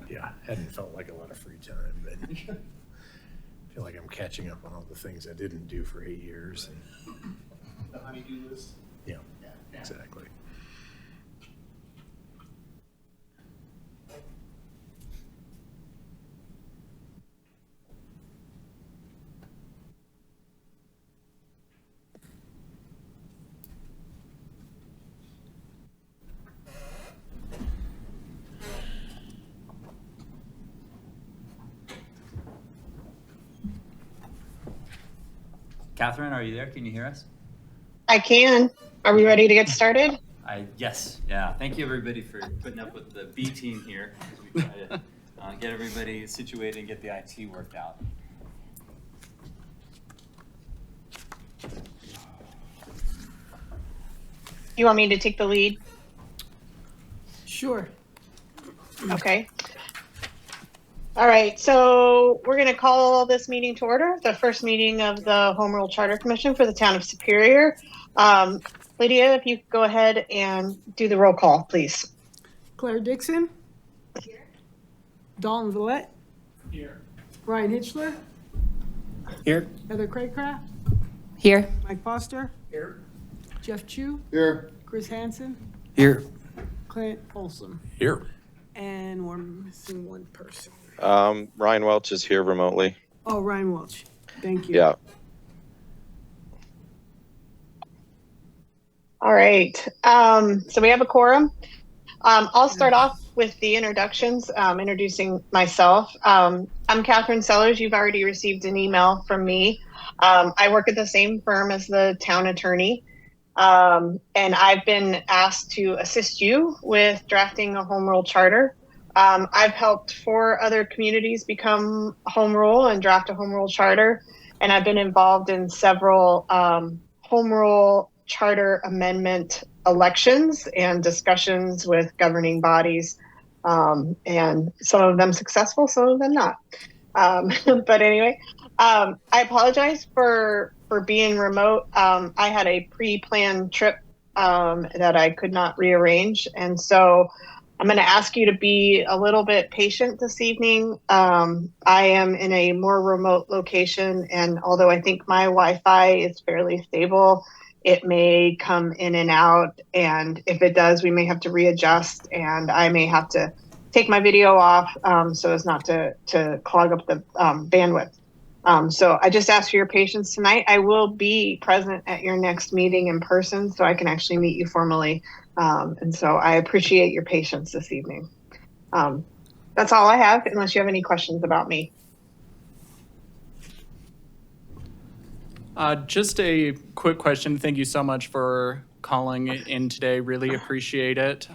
Yeah, hadn't felt like a lot of free time, but I feel like I'm catching up on all the things I didn't do for 8 years. And, The honey-do list. yeah, exactly. Catherine, are you there? Can you hear us? I can. Are we ready to get started? Yes. Yeah. Thank you, everybody, for putting up with the B team here as we try to get everybody situated and get the IT worked out. You want me to take the lead? Sure. Okay. All right, so we're going to call this meeting to order, the first meeting of the Home Rule Charter Commission for the town of Superior. Lydia, if you could go ahead and do the roll call, please. Claire Dixon. Here. Dalton Villette. Here. Brian Hitchler. Here. Heather Craycraft. Here. Mike Foster. Here. Jeff Chu. Here. Chris Hansen. Here. Clint Olson. Here. And we're missing one person. Ryan Welch is here remotely. Oh, Ryan Welch. Thank you. Yeah. All right, so we have a quorum. I'll start off with the introductions, introducing myself. I'm Catherine Sellers. You've already received an email from me. I work at the same firm as the town attorney, and I've been asked to assist you with drafting a home rule charter. I've helped 4 other communities become home rule and draft a home rule charter, and I've been involved in several home rule charter amendment elections and discussions with governing bodies, and some of them successful, some of them not. But anyway, I apologize for being remote. I had a pre-planned trip that I could not rearrange, and so I'm going to ask you to be a little bit patient this evening. I am in a more remote location, and although I think my Wi-Fi is fairly stable, it may come in and out, and if it does, we may have to readjust, and I may have to take my video off so as not to clog up the bandwidth. So I just ask for your patience tonight. I will be present at your next meeting in person, so I can actually meet you formally. And so I appreciate your patience this evening. That's all I have, unless you have any questions about me. Just a quick question. Thank you so much for calling in today. Really appreciate it.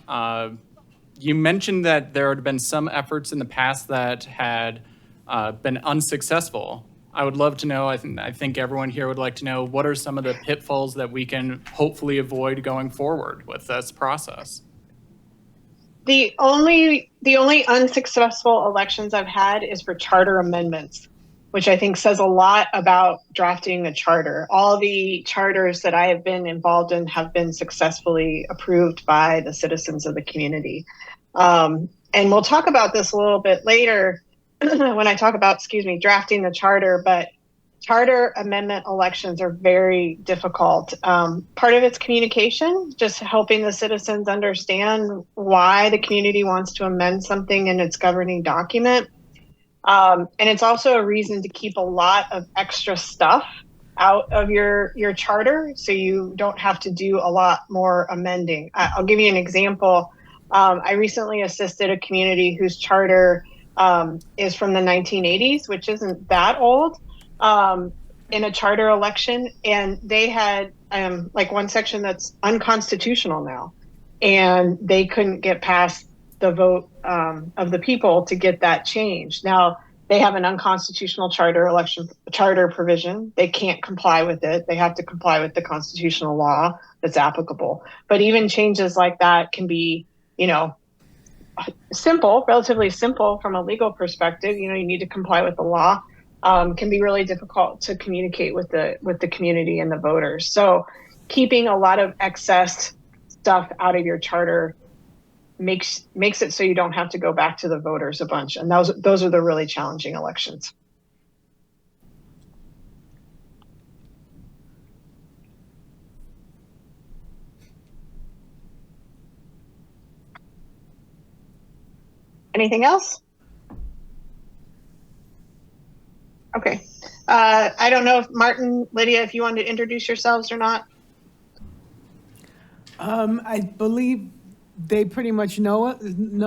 You mentioned that there had been some efforts in the past that had been unsuccessful. I would love to know, I think everyone here would like to know, what are some of the pitfalls that we can hopefully avoid going forward with this process? The only unsuccessful elections I've had is for charter amendments, which I think says a lot about drafting a charter. All the charters that I have been involved in have been successfully approved by the citizens of the community. And we'll talk about this a little bit later when I talk about, drafting the charter, but charter amendment elections are very difficult. Part of it's communication, just helping the citizens understand why the community wants to amend something in its governing document. And it's also a reason to keep a lot of extra stuff out of your charter, so you don't have to do a lot more amending. I'll give you an example. I recently assisted a community whose charter is from the 1980s, which isn't that old, in a charter election, and they had like one section that's unconstitutional now, and they couldn't get past the vote of the people to get that changed. Now they have an unconstitutional charter provision. They can't comply with it. They have to comply with the constitutional law that's applicable. But even changes like that can be, simple, relatively simple from a legal perspective. You need to comply with the law. Can be really difficult to communicate with the community and the voters. So keeping a lot of excess stuff out of your charter makes it so you don't have to go back to the voters a bunch. And those are the really challenging elections. Anything else? Okay. I don't know if Martin, Lydia, if you want to introduce yourselves or not. I believe they pretty much know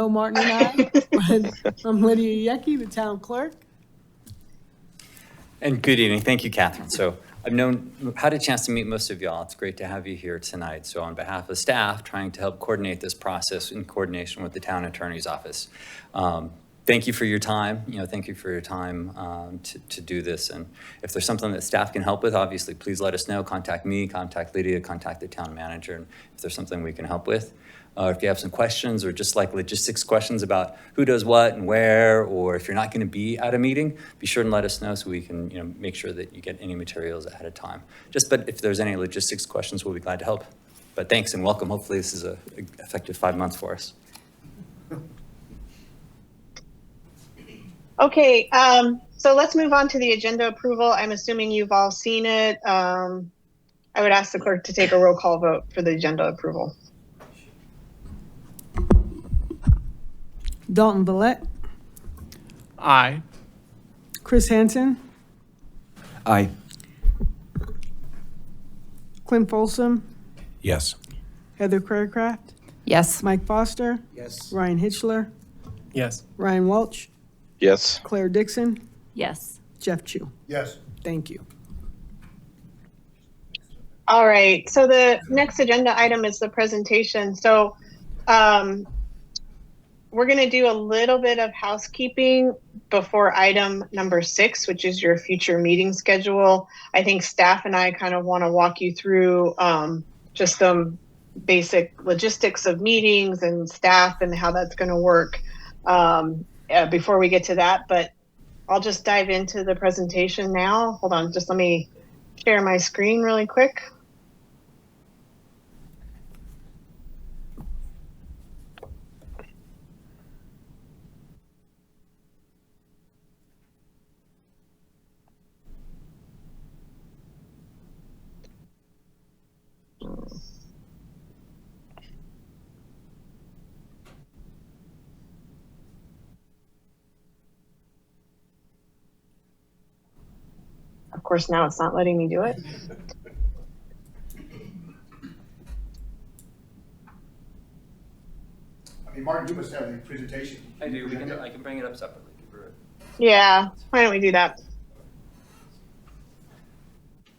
Martin and I. I'm Lydia Yecki, the town clerk. And good evening. Thank you, Catherine. So I've had a chance to meet most of y'all. It's great to have you here tonight. So on behalf of staff, trying to help coordinate this process in coordination with the town attorney's office. Thank you for your time. Thank you for your time to do this. And if there's something that staff can help with, obviously, please let us know. Contact me, contact Lydia, contact the town manager, and if there's something we can help with. If you have some questions or just like logistics questions about who does what and where, or if you're not going to be at a meeting, be sure and let us know so we can make sure that you get any materials ahead of time. But if there's any logistics questions, we'll be glad to help. But thanks and welcome. Hopefully this is an effective 5 months for us. Okay, so let's move on to the agenda approval. I'm assuming you've all seen it. I would ask the clerk to take a roll call vote for the agenda approval. Dalton Villette, Aye. Chris Hansen, Aye. Clint Folsom, Yes. Heather Craycraft, Yes. Mike Foster, Yes. Ryan Hitchler, Yes. Ryan Welch, Yes. Claire Dixon, Yes. Jeff Chu. Yes. Thank you. All right, so the next agenda item is the presentation. So we're going to do a little bit of housekeeping before item number 6, which is your future meeting schedule. I think staff and I kind of want to walk you through just some basic logistics of meetings and staff and how that's going to work before we get to that. But I'll just dive into the presentation now. Hold on, just let me share my screen really quick. Of course, now it's not letting me do it. I mean, Martin, you must have the presentation. I do. I can bring it up separately. Yeah, why don't we do that?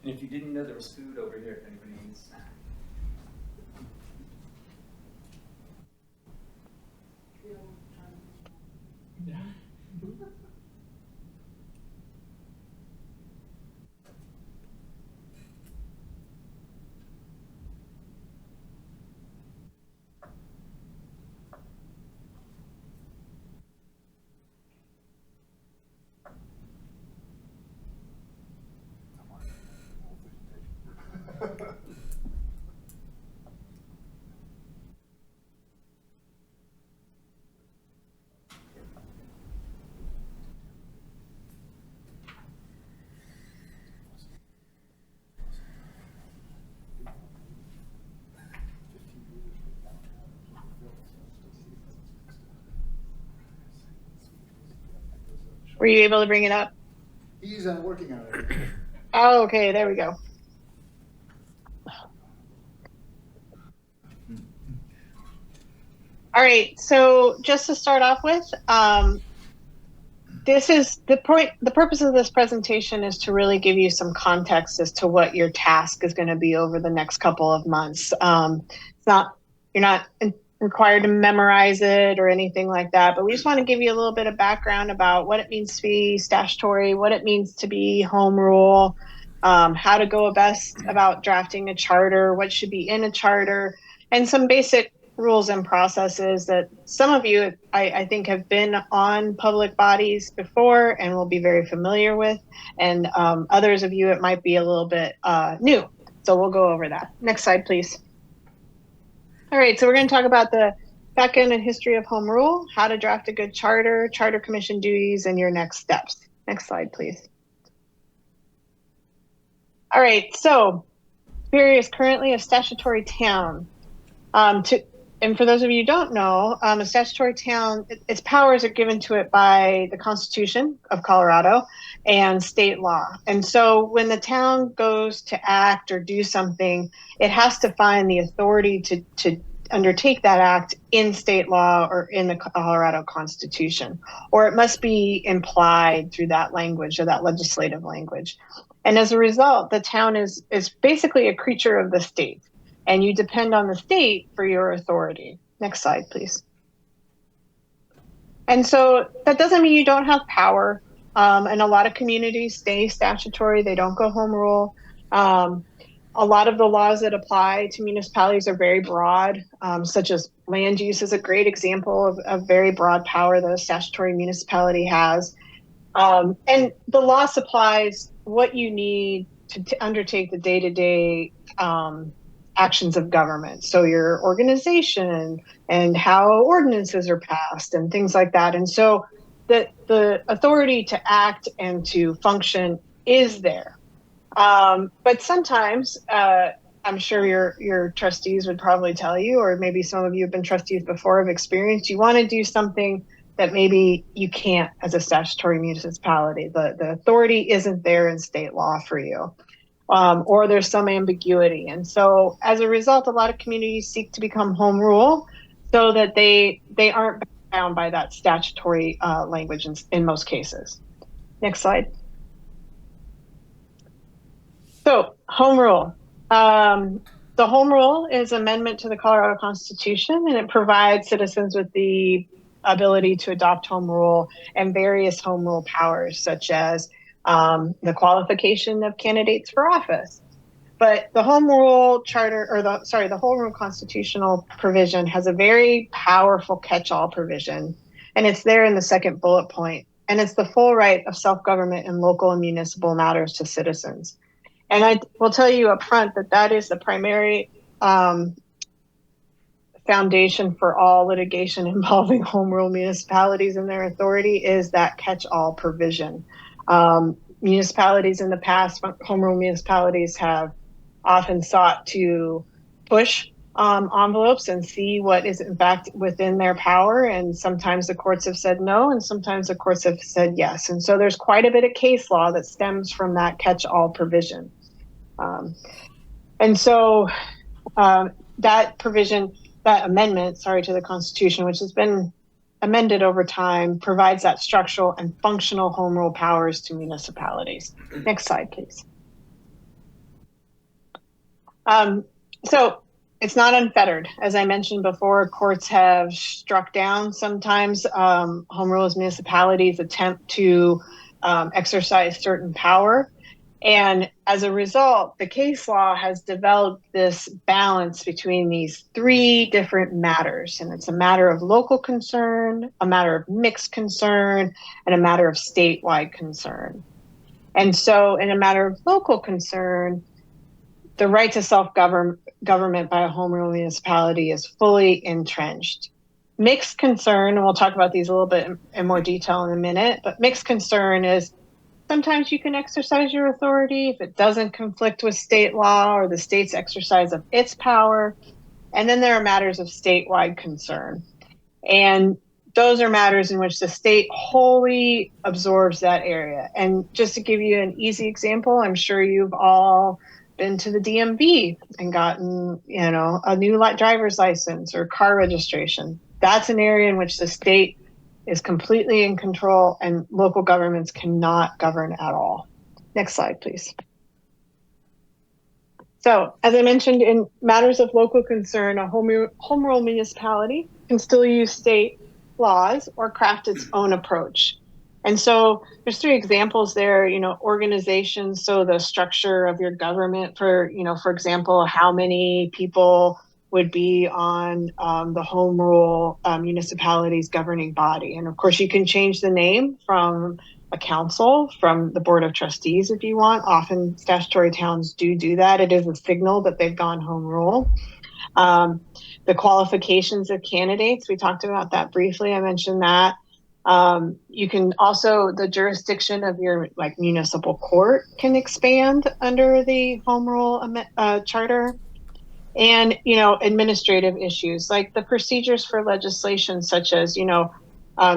And if you didn't know, there was food over here if anybody needs snacks. Were you able to bring it up? He's working on it. Oh, okay, there we go. All right, so just to start off with, this is the point. The purpose of this presentation is to really give you some context as to what your task is going to be over the next couple of months. You're not required to memorize it or anything like that, but we just want to give you a little bit of background about what it means to be statutory, what it means to be home rule, how to go best about drafting a charter, what should be in a charter, and some basic rules and processes that some of you, I think, have been on public bodies before and will be very familiar with, and others of you, it might be a little bit new. So we'll go over that. Next slide, please. All right, so we're going to talk about the background and history of home rule, how to draft a good charter, charter commission duties, and your next steps. Next slide, please. All right, so Superior is currently a statutory town. And for those of you who don't know, a statutory town, its powers are given to it by the Constitution of Colorado and state law. And so when the town goes to act or do something, it has to find the authority to undertake that act in state law or in the Colorado Constitution, or it must be implied through that language or that legislative language. And as a result, the town is basically a creature of the state, and you depend on the state for your authority. Next slide, please. And so that doesn't mean you don't have power. And a lot of communities stay statutory. They don't go home rule. A lot of the laws that apply to municipalities are very broad, such as land use is a great example of very broad power that a statutory municipality has. And the law supplies what you need to undertake the day-to-day actions of government. So your organization and how ordinances are passed and things like that. And so the authority to act and to function is there. But sometimes, I'm sure your trustees would probably tell you, or maybe some of you have been trustees before, have experienced, you want to do something that maybe you can't as a statutory municipality. The authority isn't there in state law for you, or there's some ambiguity. And so as a result, a lot of communities seek to become home rule so that they aren't bound by that statutory language in most cases. Next slide. So home rule. The home rule is an amendment to the Colorado Constitution, and it provides citizens with the ability to adopt home rule and various home rule powers, such as the qualification of candidates for office. But the home rule charter, or the home rule constitutional provision has a very powerful catch-all provision, and it's there in the second bullet point, and it's the full right of self-government in local and municipal matters to citizens. And I will tell you up front that is the primary foundation for all litigation involving home rule municipalities and their authority is that catch-all provision. Municipalities in the past, home rule municipalities have often sought to push envelopes and see what is in fact within their power. And sometimes the courts have said no, and sometimes the courts have said yes. And so there's quite a bit of case law that stems from that catch-all provision. And so that provision, that amendment, to the Constitution, which has been amended over time, provides that structural and functional home rule powers to municipalities. Next slide, please. So it's not unfettered. As I mentioned before, courts have struck down sometimes home rule as municipalities attempt to exercise certain power. And as a result, the case law has developed this balance between these three different matters. And it's a matter of local concern, a matter of mixed concern, and a matter of statewide concern. And so in a matter of local concern, the right to self-government by a home rule municipality is fully entrenched. Mixed concern, and we'll talk about these a little bit in more detail in a minute, but mixed concern is sometimes you can exercise your authority if it doesn't conflict with state law or the state's exercise of its power. And then there are matters of statewide concern. And those are matters in which the state wholly absorbs that area. And just to give you an easy example, I'm sure you've all been to the DMV and gotten, a new driver's license or car registration. That's an area in which the state is completely in control and local governments cannot govern at all. Next slide, please. So, as I mentioned, in matters of local concern, a home rule municipality can still use state laws or craft its own approach. And so there's three examples there, organizations. So the structure of your government for example, how many people would be on the home rule municipality's governing body. And of course, you can change the name from a council, from the board of trustees if you want. Often statutory towns do that. It is a signal that they've gone home rule. the qualifications of candidates. We talked about that briefly. I mentioned that. You can also, the jurisdiction of your like municipal court can expand under the home rule charter. And, you know, administrative issues like the procedures for legislation, such as, you know,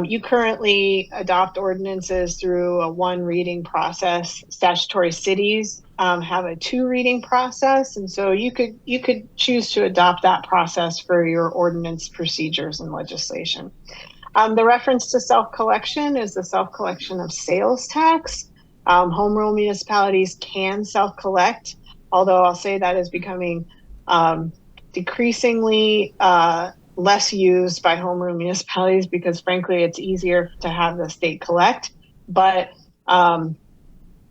you currently adopt ordinances through a one reading process. Statutory cities have a 2 reading process. And so you could choose to adopt that process for your ordinance procedures and legislation. The reference to self-collection is the self-collection of sales tax. Home rule municipalities can self-collect, although I'll say that is becoming decreasingly less used by home rule municipalities because frankly, it's easier to have the state collect, but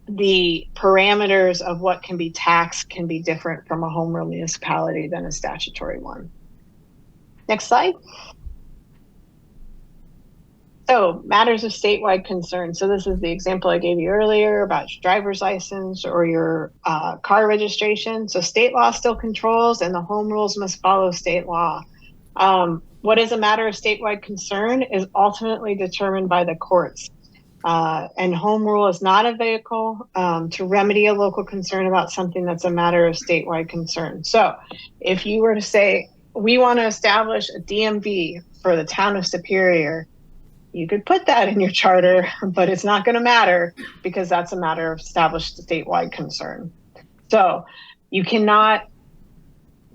the parameters of what can be taxed can be different from a home rule municipality than a statutory one. Next slide. So matters of statewide concern. So this is the example I gave you earlier about your driver's license or your car registration. So state law still controls and the home rules must follow state law. What is a matter of statewide concern is ultimately determined by the courts. And home rule is not a vehicle to remedy a local concern about something that's a matter of statewide concern. So if you were to say, we want to establish a DMV for the town of Superior, you could put that in your charter, but it's not going to matter because that's a matter of established statewide concern. So you cannot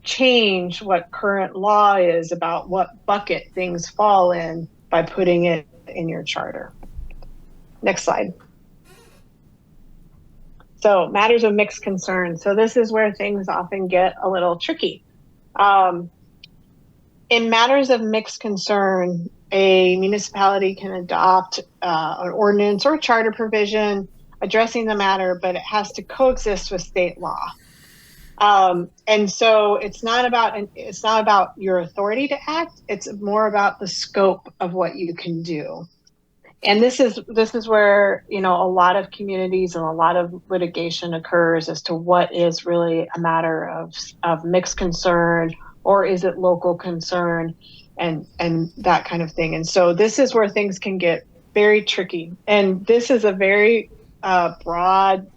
change what current law is about what bucket things fall in by putting it in your charter. Next slide. So matters of mixed concern. So this is where things often get a little tricky. In matters of mixed concern, a municipality can adopt an ordinance or a charter provision addressing the matter, but it has to coexist with state law. And so it's not about your authority to act. It's more about the scope of what you can do. And this is where, you know, a lot of communities and a lot of litigation occurs as to what is really a matter of mixed concern, or is it local concern, and that kind of thing. And so this is where things can get very tricky. And this is a very broad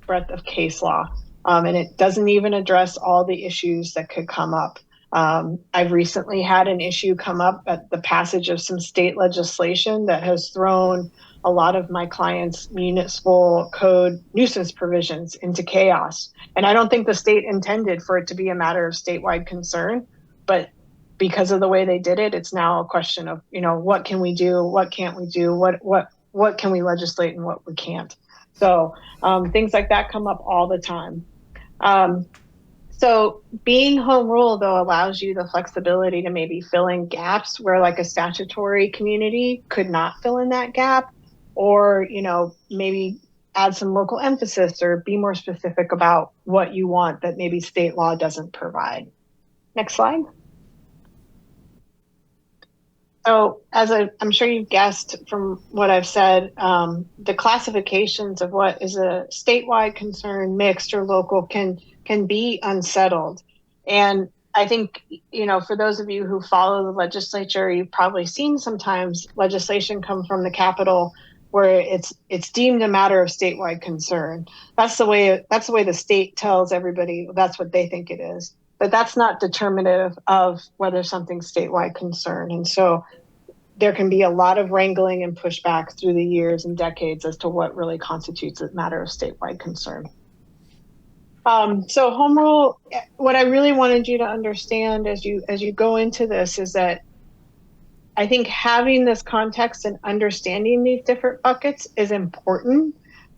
breadth of case law. And it doesn't even address all the issues that could come up. I've recently had an issue come up at the passage of some state legislation that has thrown a lot of my clients' municipal code nuisance provisions into chaos. And I don't think the state intended for it to be a matter of statewide concern, but because of the way they did it, it's now a question of, you know, what can we do? What can't we do? What can we legislate and what we can't? So things like that come up all the time. So being home rule, though, allows you the flexibility to maybe fill in gaps where like a statutory community could not fill in that gap, or, you know, maybe add some local emphasis or be more specific about what you want that maybe state law doesn't provide. Next slide. So as I'm sure you've guessed from what I've said, the classifications of what is a statewide concern, mixed or local, can be unsettled. And I think, you know, for those of you who follow the legislature, you've probably seen sometimes legislation come from the Capitol where it's deemed a matter of statewide concern. That's the way the state tells everybody that's what they think it is. But that's not determinative of whether something's statewide concern. And so there can be a lot of wrangling and pushback through the years and decades as to what really constitutes a matter of statewide concern. So home rule, what I really wanted you to understand as you go into this is that I think having this context and understanding these different buckets is important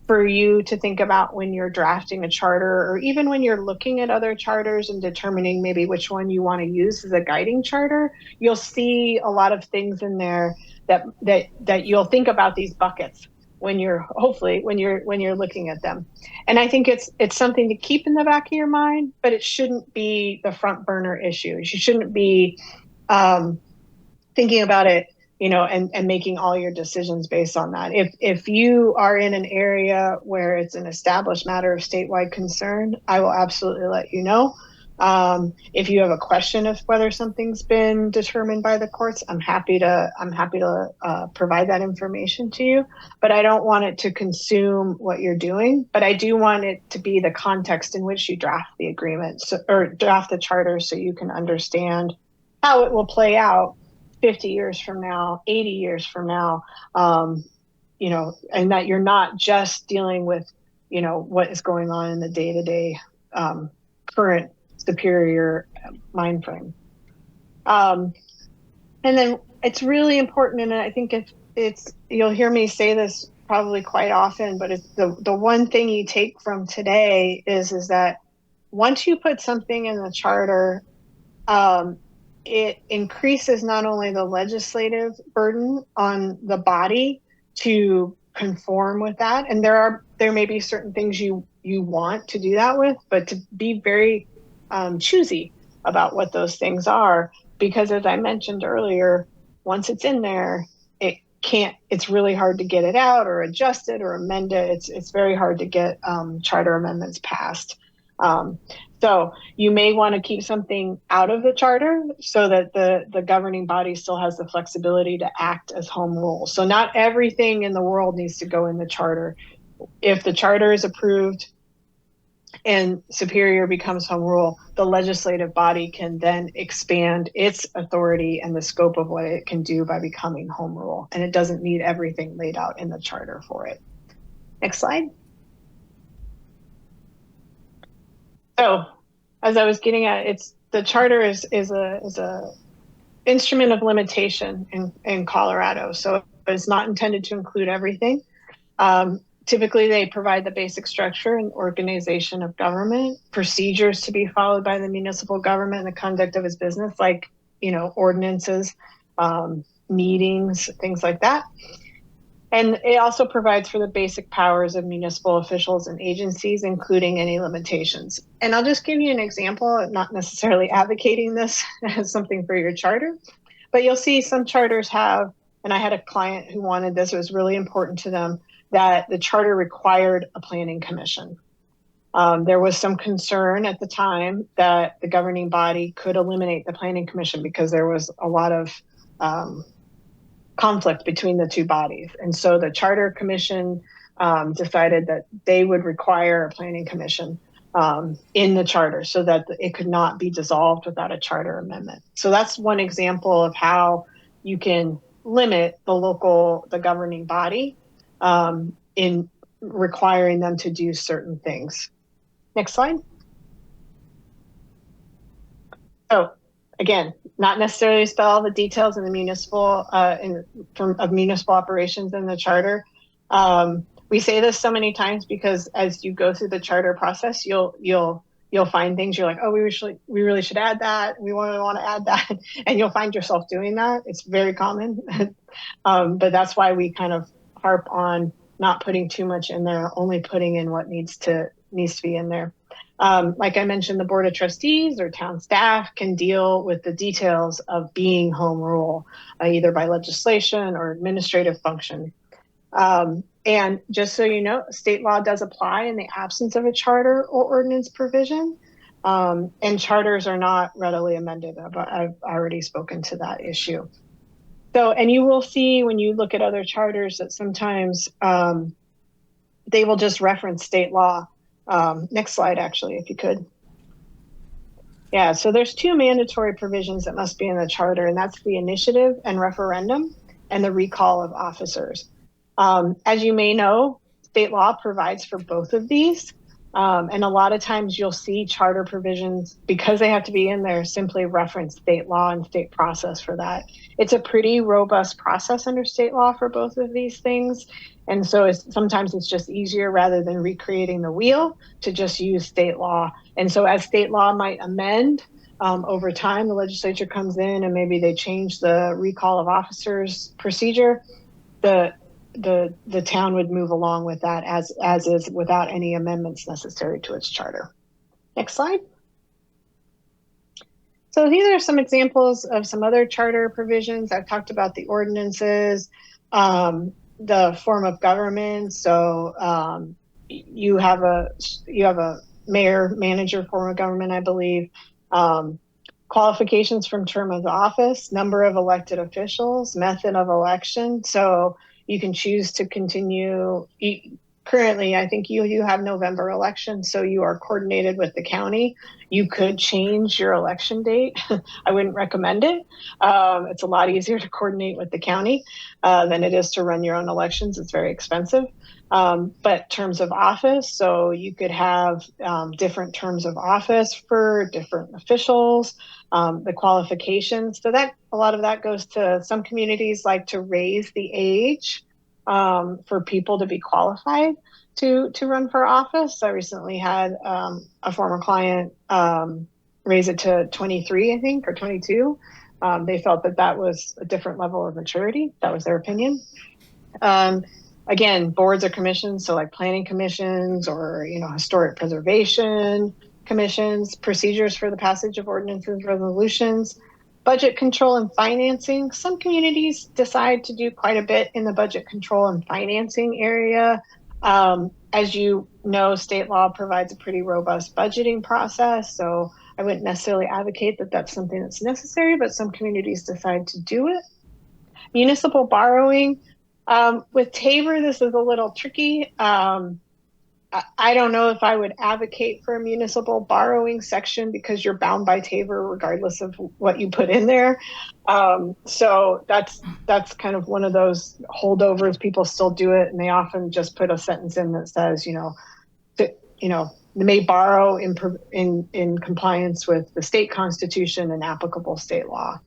for you to think about when you're drafting a charter, or even when you're looking at other charters and determining maybe which one you want to use as a guiding charter. You'll see a lot of things in there that you'll think about these buckets when you're looking at them. And I think it's something to keep in the back of your mind, but it shouldn't be the front burner issue. You shouldn't be thinking about it, you know, and making all your decisions based on that. If you are in an area where it's an established matter of statewide concern, I will absolutely let you know. If you have a question of whether something's been determined by the courts, I'm happy to provide that information to you. But I don't want it to consume what you're doing. But I do want it to be the context in which you draft the agreement, or draft the charter, so you can understand how it will play out 50 years from now, 80 years from now, and that you're not just dealing with, what is going on in the day-to-day current superior mind frame. And then it's really important, and I think you'll hear me say this probably quite often, but it's the one thing you take from today is that once you put something in the charter, it increases not only the legislative burden on the body to conform with that, and there may be certain things you want to do that with, but to be very choosy about what those things are, because as I mentioned earlier, once it's in there, it's really hard to get it out or adjust it or amend it. It's very hard to get charter amendments passed. So you may want to keep something out of the charter so that the governing body still has the flexibility to act as home rule. So not everything in the world needs to go in the charter. If the charter is approved and Superior becomes home rule, the legislative body can then expand its authority and the scope of what it can do by becoming home rule. And it doesn't need everything laid out in the charter for it. Next slide. So, as I was getting at, the charter is a instrument of limitation in Colorado. So it's not intended to include everything. Typically, they provide the basic structure and organization of government, procedures to be followed by the municipal government, and the conduct of its business, like ordinances, meetings, things like that. And it also provides for the basic powers of municipal officials and agencies, including any limitations. And I'll just give you an example, not necessarily advocating this as something for your charter, but you'll see some charters have, and I had a client who wanted this, it was really important to them, that the charter required a planning commission. There was some concern at the time that the governing body could eliminate the planning commission because there was a lot of conflict between the two bodies. And so the charter commission decided that they would require a planning commission in the charter so that it could not be dissolved without a charter amendment. So that's one example of how you can limit the governing body in requiring them to do certain things. Next slide. So again, not necessarily spell all the details in the municipal of municipal operations in the charter. We say this so many times because as you go through the charter process, you'll find things you're like, oh, we really should add that. We want to add that, and you'll find yourself doing that. It's very common, but that's why we kind of harp on not putting too much in there, only putting in what needs to be in there. Like I mentioned, the Board of Trustees or town staff can deal with the details of being home rule, either by legislation or administrative function. And just so you know, state law does apply in the absence of a charter or ordinance provision, and charters are not readily amended. I've already spoken to that issue. So, and you will see when you look at other charters that sometimes they will just reference state law. Next slide, actually, if you could. Yeah, so there's two mandatory provisions that must be in the charter, and that's the initiative and referendum and the recall of officers. As you may know, state law provides for both of these. And a lot of times you'll see charter provisions, because they have to be in there, simply reference state law and state process for that. It's a pretty robust process under state law for both of these things. And so sometimes it's just easier, rather than recreating the wheel, to just use state law. And so as state law might amend over time, the legislature comes in and maybe they change the recall of officers procedure, the town would move along with that as is, without any amendments necessary to its charter. Next slide. So these are some examples of some other charter provisions. I've talked about the ordinances, the form of government. So you have a mayor manager form of government, I believe. Qualifications from term of office, number of elected officials, method of election. So you can choose to continue. Currently, I think you have November elections, so you are coordinated with the county. You could change your election date. I wouldn't recommend it. It's a lot easier to coordinate with the county than it is to run your own elections. It's very expensive. But terms of office, so you could have different terms of office for different officials, the qualifications. So that a lot of that goes to some communities like to raise the age for people to be qualified to run for office. I recently had a former client raise it to 23, I think, or 22. They felt that was a different level of maturity. That was their opinion. Again, boards or commissions, so like planning commissions or, historic preservation commissions, procedures for the passage of ordinances, resolutions, budget control and financing. Some communities decide to do quite a bit in the budget control and financing area. As you know, state law provides a pretty robust budgeting process. So I wouldn't necessarily advocate that that's something that's necessary, but some communities decide to do it. Municipal borrowing. With Tabor, this is a little tricky. I don't know if I would advocate for a municipal borrowing section because you're bound by Tabor regardless of what you put in there. So that's kind of one of those holdovers. People still do it, and they often just put a sentence in that says, they may borrow in compliance with the state constitution and applicable state law.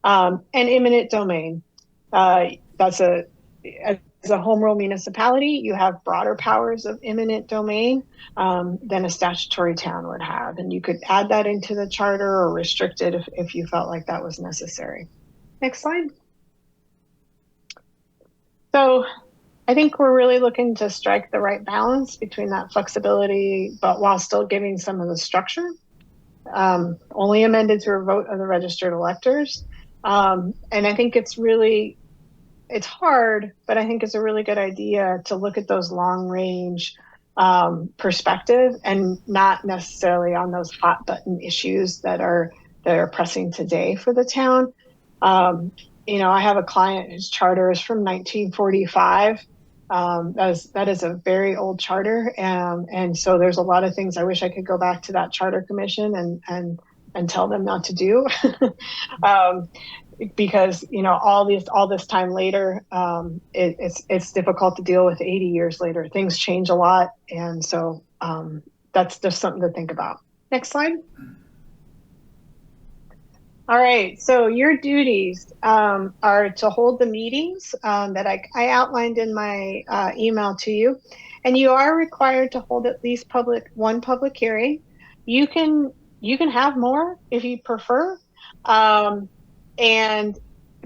And eminent domain. As a home rule municipality, you have broader powers of eminent domain than a statutory town would have. And you could add that into the charter or restrict it if you felt like that was necessary. Next slide. So I think we're really looking to strike the right balance between that flexibility, but while still giving some of the structure. Only amended through a vote of the registered electors. And I think it's hard, but I think it's a really good idea to look at those long range perspective and not necessarily on those hot button issues that are pressing today for the town. I have a client whose charter is from 1945. That is a very old charter. And so there's a lot of things I wish I could go back to that charter commission and tell them not to do. Because all this time later, it's difficult to deal with 80 years later. Things change a lot, and so that's just something to think about. Next slide. All right, so your duties are to hold the meetings that I outlined in my email to you, and you are required to hold at least one public hearing. You can have more if you prefer.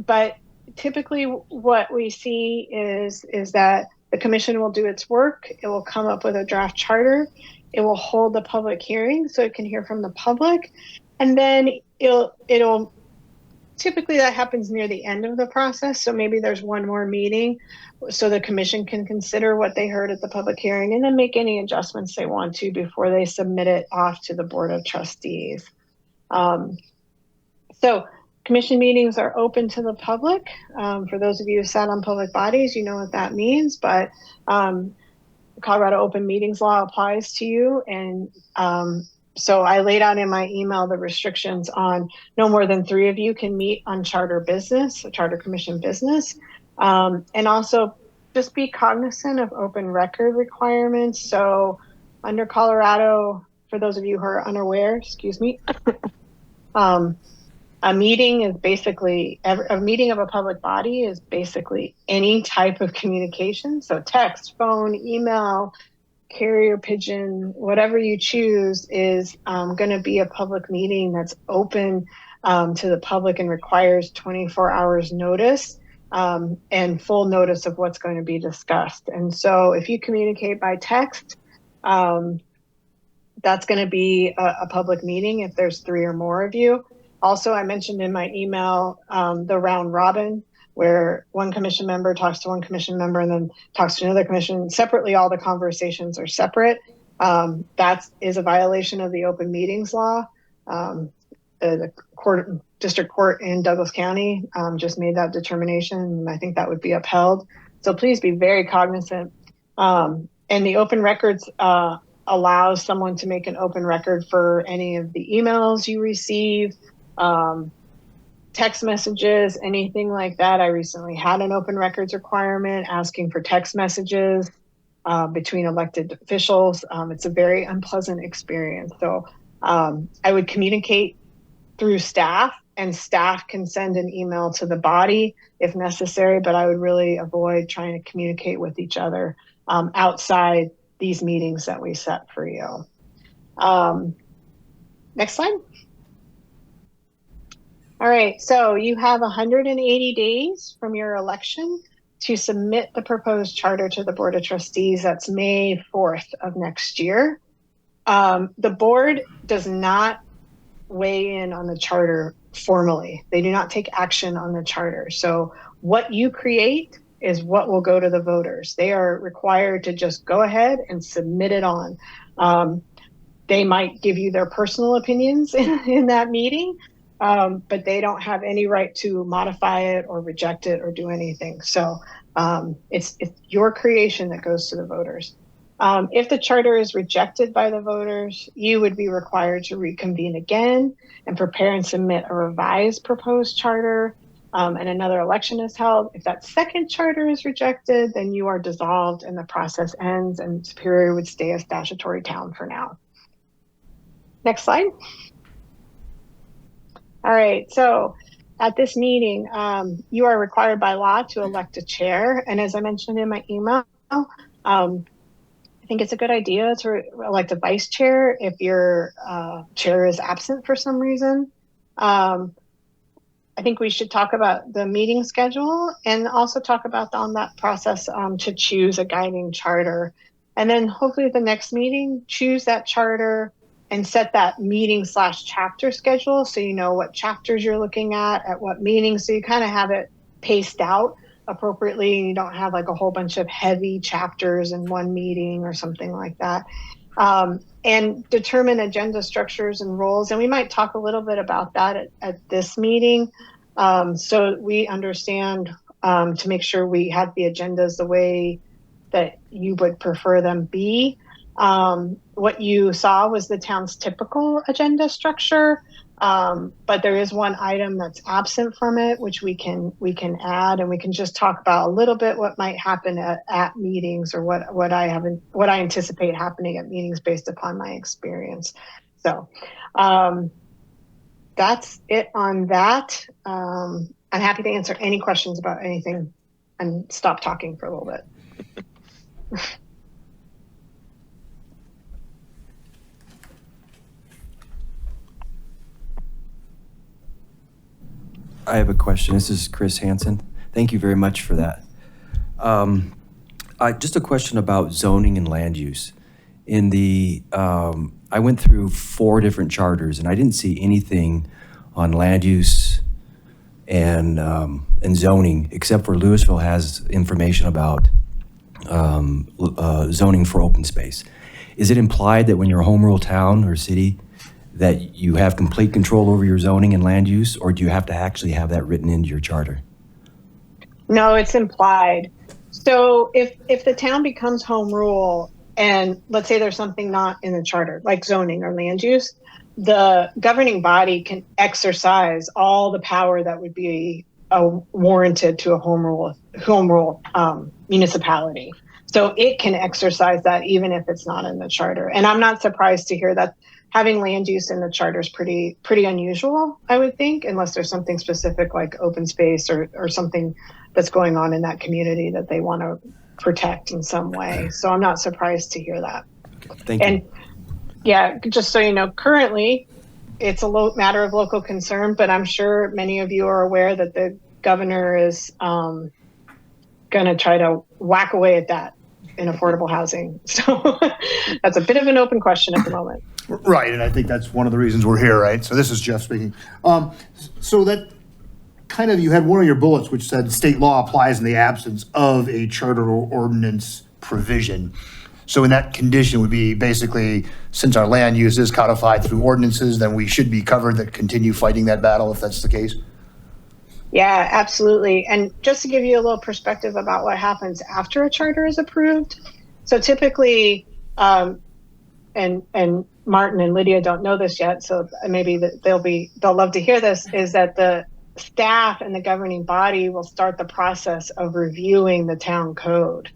But typically what we see is that the commission will do its work. It will come up with a draft charter. It will hold the public hearing so it can hear from the public. And then it'll typically that happens near the end of the process. So maybe there's one more meeting so the commission can consider what they heard at the public hearing and then make any adjustments they want to before they submit it off to the Board of Trustees. So commission meetings are open to the public. For those of you who sat on public bodies, you know what that means, but Colorado Open Meetings Law applies to you. And so I laid out in my email the restrictions on no more than 3 of you can meet on charter commission business. And also just be cognizant of open record requirements. So under Colorado, for those of you who are unaware, a meeting is basically, a meeting of a public body is basically any type of communication. So text, phone, email, carrier pigeon, whatever you choose is going to be a public meeting that's open to the public and requires 24 hours notice and full notice of what's going to be discussed. And so if you communicate by text, that's going to be a public meeting if there's 3 or more of you. Also, I mentioned in my email the round robin, where one commission member talks to one commission member and then talks to another commission separately. All the conversations are separate. That is a violation of the open meetings law. The district court in Douglas County just made that determination, and I think that would be upheld. So please be very cognizant. And the open records allows someone to make an open record for any of the emails you receive, text messages, anything like that. I recently had an open records requirement asking for text messages between elected officials. It's a very unpleasant experience. So I would communicate through staff, and staff can send an email to the body if necessary, but I would really avoid trying to communicate with each other outside these meetings that we set for you. Next slide. All right, so you have 180 days from your election to submit the proposed charter to the Board of Trustees. That's May 4th of next year. The board does not weigh in on the charter formally. They do not take action on the charter. So what you create is what will go to the voters. They are required to just go ahead and submit it on. They might give you their personal opinions in that meeting, but they don't have any right to modify it or reject it or do anything. So it's your creation that goes to the voters. If the charter is rejected by the voters, you would be required to reconvene again and prepare and submit a revised proposed charter, and another election is held. If that second charter is rejected, then you are dissolved and the process ends, and Superior would stay a statutory town for now. Next slide. All right, so at this meeting, you are required by law to elect a chair. And as I mentioned in my email, I think it's a good idea to elect a vice chair if your chair is absent for some reason. I think we should talk about the meeting schedule and also talk about on that process to choose a guiding charter. And then hopefully at the next meeting, choose that charter and set that meeting/chapter schedule so you know what chapters you're looking at what meetings, so you kind of have it paced out appropriately and you don't have like a whole bunch of heavy chapters in one meeting or something like that. And determine agenda structures and roles. And we might talk a little bit about that at this meeting, so we understand to make sure we have the agendas the way that you would prefer them be. What you saw was the town's typical agenda structure, but there is one item that's absent from it, which we can add, and we can just talk about a little bit what might happen at meetings, or what I anticipate happening at meetings based upon my experience. So that's it on that. I'm happy to answer any questions about anything and stop talking for a little bit. I have a question. This is Chris Hansen. Thank you very much for that. Just a question about zoning and land use. In the, I went through 4 different charters and I didn't see anything on land use and zoning, except for Louisville has information about zoning for open space. Is it implied that when you're a home rule town or city, that you have complete control over your zoning and land use, or do you have to actually have that written into your charter? No, it's implied. So if the town becomes home rule, and let's say there's something not in the charter, like zoning or land use, the governing body can exercise all the power that would be warranted to a home rule municipality. So it can exercise that even if it's not in the charter. And I'm not surprised to hear that. Having land use in the charter is pretty unusual, I would think, unless there's something specific like open space or something that's going on in that community that they want to protect in some way. So I'm not surprised to hear that. Okay, thank you. And yeah, just so you know, currently it's a matter of local concern, but I'm sure many of you are aware that the governor is going to try to whack away at that in affordable housing. So that's a bit of an open question at the moment. Right, and I think that's one of the reasons we're here, right? So this is Jeff speaking. So that kind of, you had one of your bullets which said state law applies in the absence of a charter or ordinance provision. So in that condition would be basically, since our land use is codified through ordinances, then we should be covered to continue fighting that battle if that's the case? Yeah, absolutely. And just to give you a little perspective about what happens after a charter is approved. So typically, and Martin and Lydia don't know this yet, so maybe they'll love to hear this, is that the staff and the governing body will start the process of reviewing the town code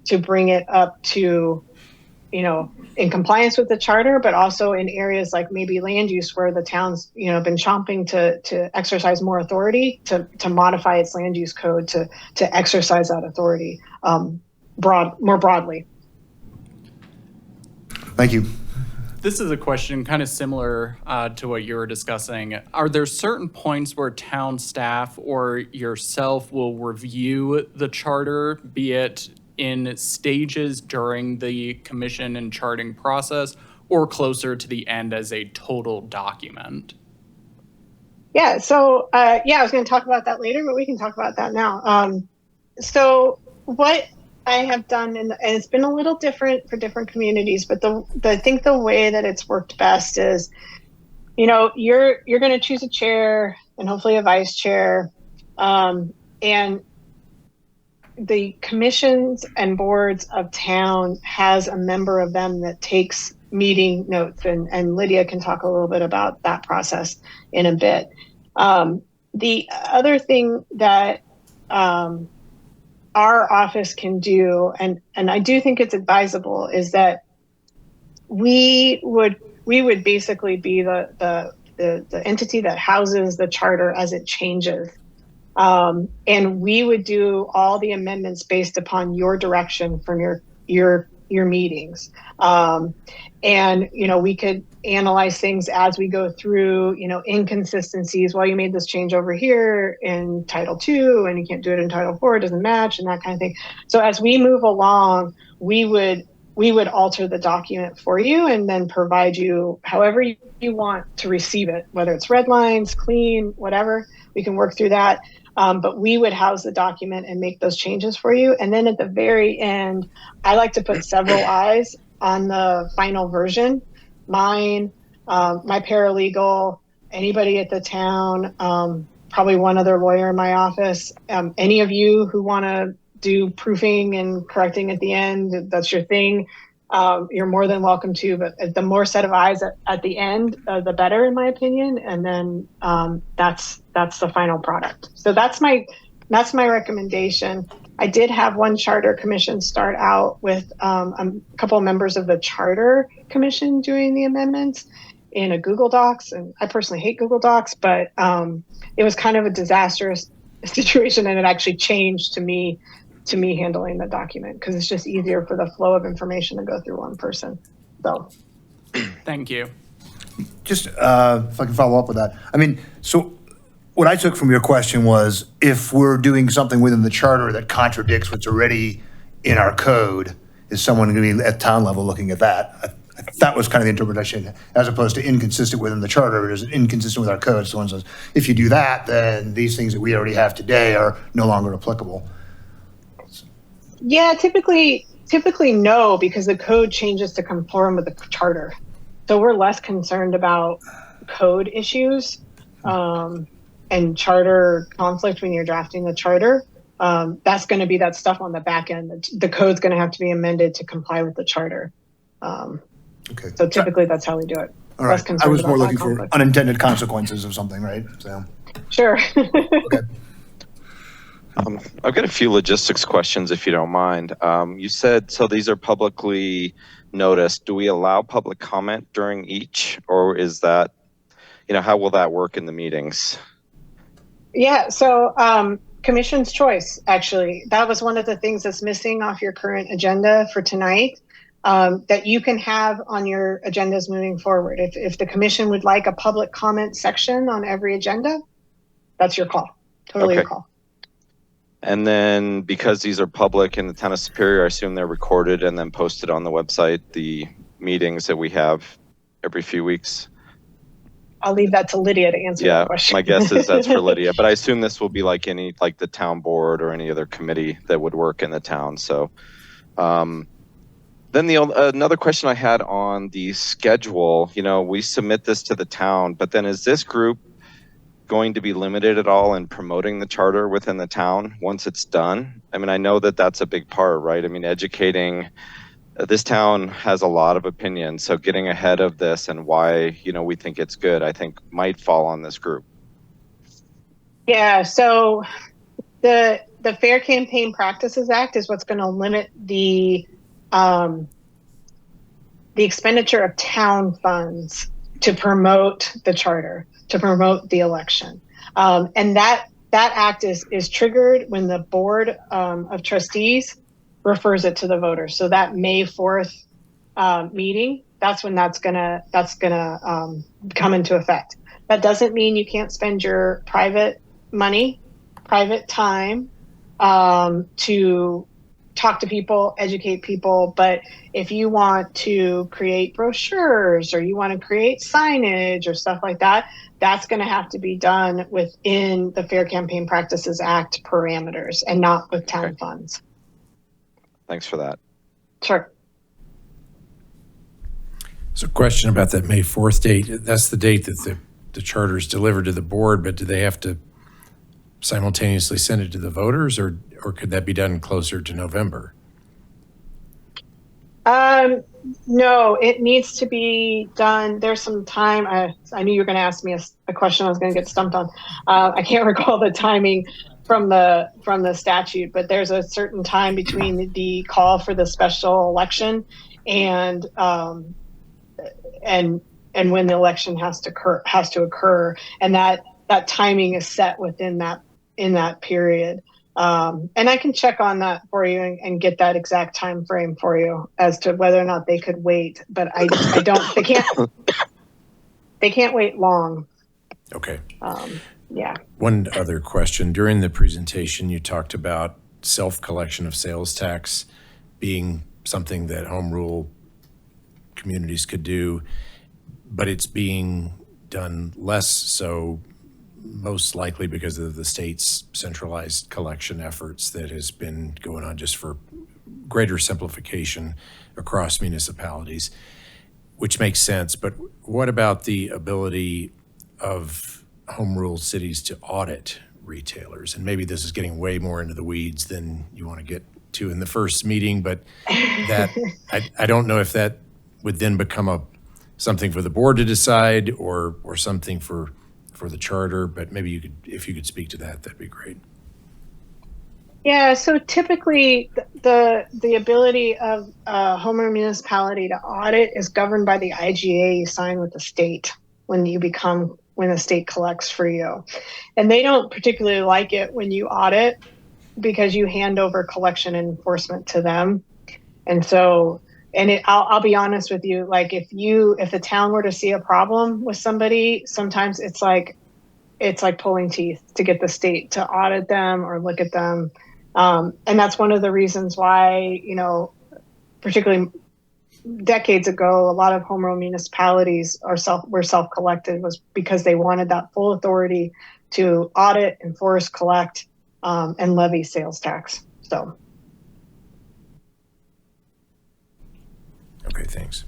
to bring it up to, in compliance with the charter, but also in areas like maybe land use where the town's, been chomping to exercise more authority to modify its land use code to exercise that authority more broadly. Thank you. This is a question kind of similar to what you were discussing. Are there certain points where town staff or yourself will review the charter, be it in stages during the commission and charting process or closer to the end as a total document? Yeah, so I was going to talk about that later, but we can talk about that now. So what I have done, and it's been a little different for different communities, but I think the way that it's worked best is, you're going to choose a chair and hopefully a vice chair, and the commissions and boards of town has a member of them that takes meeting notes, and Lydia can talk a little bit about that process in a bit. The other thing that our office can do, and I do think it's advisable, is that we would basically be the entity that houses the charter as it changes. And we would do all the amendments based upon your direction from your meetings. And, we could analyze things as we go through, inconsistencies. Well, you made this change over here in Title II and you can't do it in Title IV, it doesn't match, and that kind of thing. So as we move along, we would alter the document for you and then provide you however you want to receive it, whether it's red lines, clean, whatever, we can work through that. But we would house the document and make those changes for you. And then at the very end, I like to put several eyes on the final version. Mine, my paralegal, anybody at the town, probably one other lawyer in my office, any of you who want to do proofing and correcting at the end, that's your thing. You're more than welcome to, but the more set of eyes at the end, the better, in my opinion. And then that's the final product. So that's my recommendation. I did have one charter commission start out with a couple of members of the charter commission doing the amendments in a Google Docs. And I personally hate Google Docs, but it was kind of a disastrous situation, and it actually changed to me handling the document because it's just easier for the flow of information to go through one person. So, Thank you. Just if I can follow up with that. I mean, so what I took from your question was if we're doing something within the charter that contradicts what's already in our code, is someone going to be at town level looking at that? That was kind of the interpretation, as opposed to inconsistent within the charter. It is inconsistent with our code. Someone says, if you do that, then these things that we already have today are no longer applicable. yeah, typically no, because the code changes to conform with the charter. So we're less concerned about code issues and charter conflict when you're drafting the charter. That's going to be that stuff on the back end. The code's going to have to be amended to comply with the charter. Okay. So typically that's how we do it. All Less right. I concerned was more about that looking for conflict. unintended consequences of something, right? So, Sure. okay. I've got a few logistics questions, if you don't mind. You said, so these are publicly noticed. Do we allow public comment during each, or is that, how will that work in the meetings? Yeah, so commission's choice, actually. That was one of the things that's missing off your current agenda for tonight, that you can have on your agendas moving forward. If the commission would like a public comment section on every agenda, that's your call. Totally your call. And then because these are public in the town of Superior, I assume they're recorded and then posted on the website, the meetings that we have every few weeks. I'll leave that to Lydia to answer that question. My guess is that's for Lydia, but I assume this will be like the town board or any other committee that would work in the town. So Then another question I had on the schedule, we submit this to the town, but then is this group going to be limited at all in promoting the charter within the town once it's done? I mean, I know that that's a big part, right? I mean, educating, this town has a lot of opinions, so getting ahead of this and why, we think it's good, I think might fall on this group. Yeah, so the Fair Campaign Practices Act is what's going to limit the expenditure of town funds to promote the charter, to promote the election. And that act is triggered when the Board of Trustees refers it to the voters. So that May 4th meeting, that's when that's gonna come into effect. That doesn't mean you can't spend your private money, private time to talk to people, educate people. But if you want to create brochures or you want to create signage or stuff like that, that's going to have to be done within the Fair Campaign Practices Act parameters and not with town funds. Thanks for that. Sure. So question about that May 4th date. That's the date that the charter is delivered to the board, but do they have to simultaneously send it to the voters, or could that be done closer to November? No, it needs to be done. There's some time. I knew you were going to ask me a question I was going to get stumped on. I can't recall the timing from the statute, but there's a certain time between the call for the special election and when the election has to occur, and that timing is set within that period. And I can check on that for you and get that exact time frame for you as to whether or not they could wait. But I don't. They can't wait long. Okay. Yeah. One other question. During the presentation, you talked about self-collection of sales tax being something that home rule communities could do, but it's being done less so, most likely because of the state's centralized collection efforts that has been going on just for greater simplification across municipalities, which makes sense. But what about the ability of home rule cities to audit retailers? And maybe this is getting way more into the weeds than you want to get to in the first meeting, but that I don't know if that would then become something for the board to decide or something for the charter, but maybe if you could speak to that, that'd be great. Yeah, so typically the ability of a home or municipality to audit is governed by the IGA you sign with the state when the state collects for you. And they don't particularly like it when you audit because you hand over collection and enforcement to them. And so, I'll be honest with you, like if the town were to see a problem with somebody, sometimes it's like pulling teeth to get the state to audit them or look at them. And that's one of the reasons why, particularly decades ago, a lot of home rule municipalities were self-collected, was because they wanted that full authority to audit, enforce, collect, and levy sales tax. So. Okay, thanks.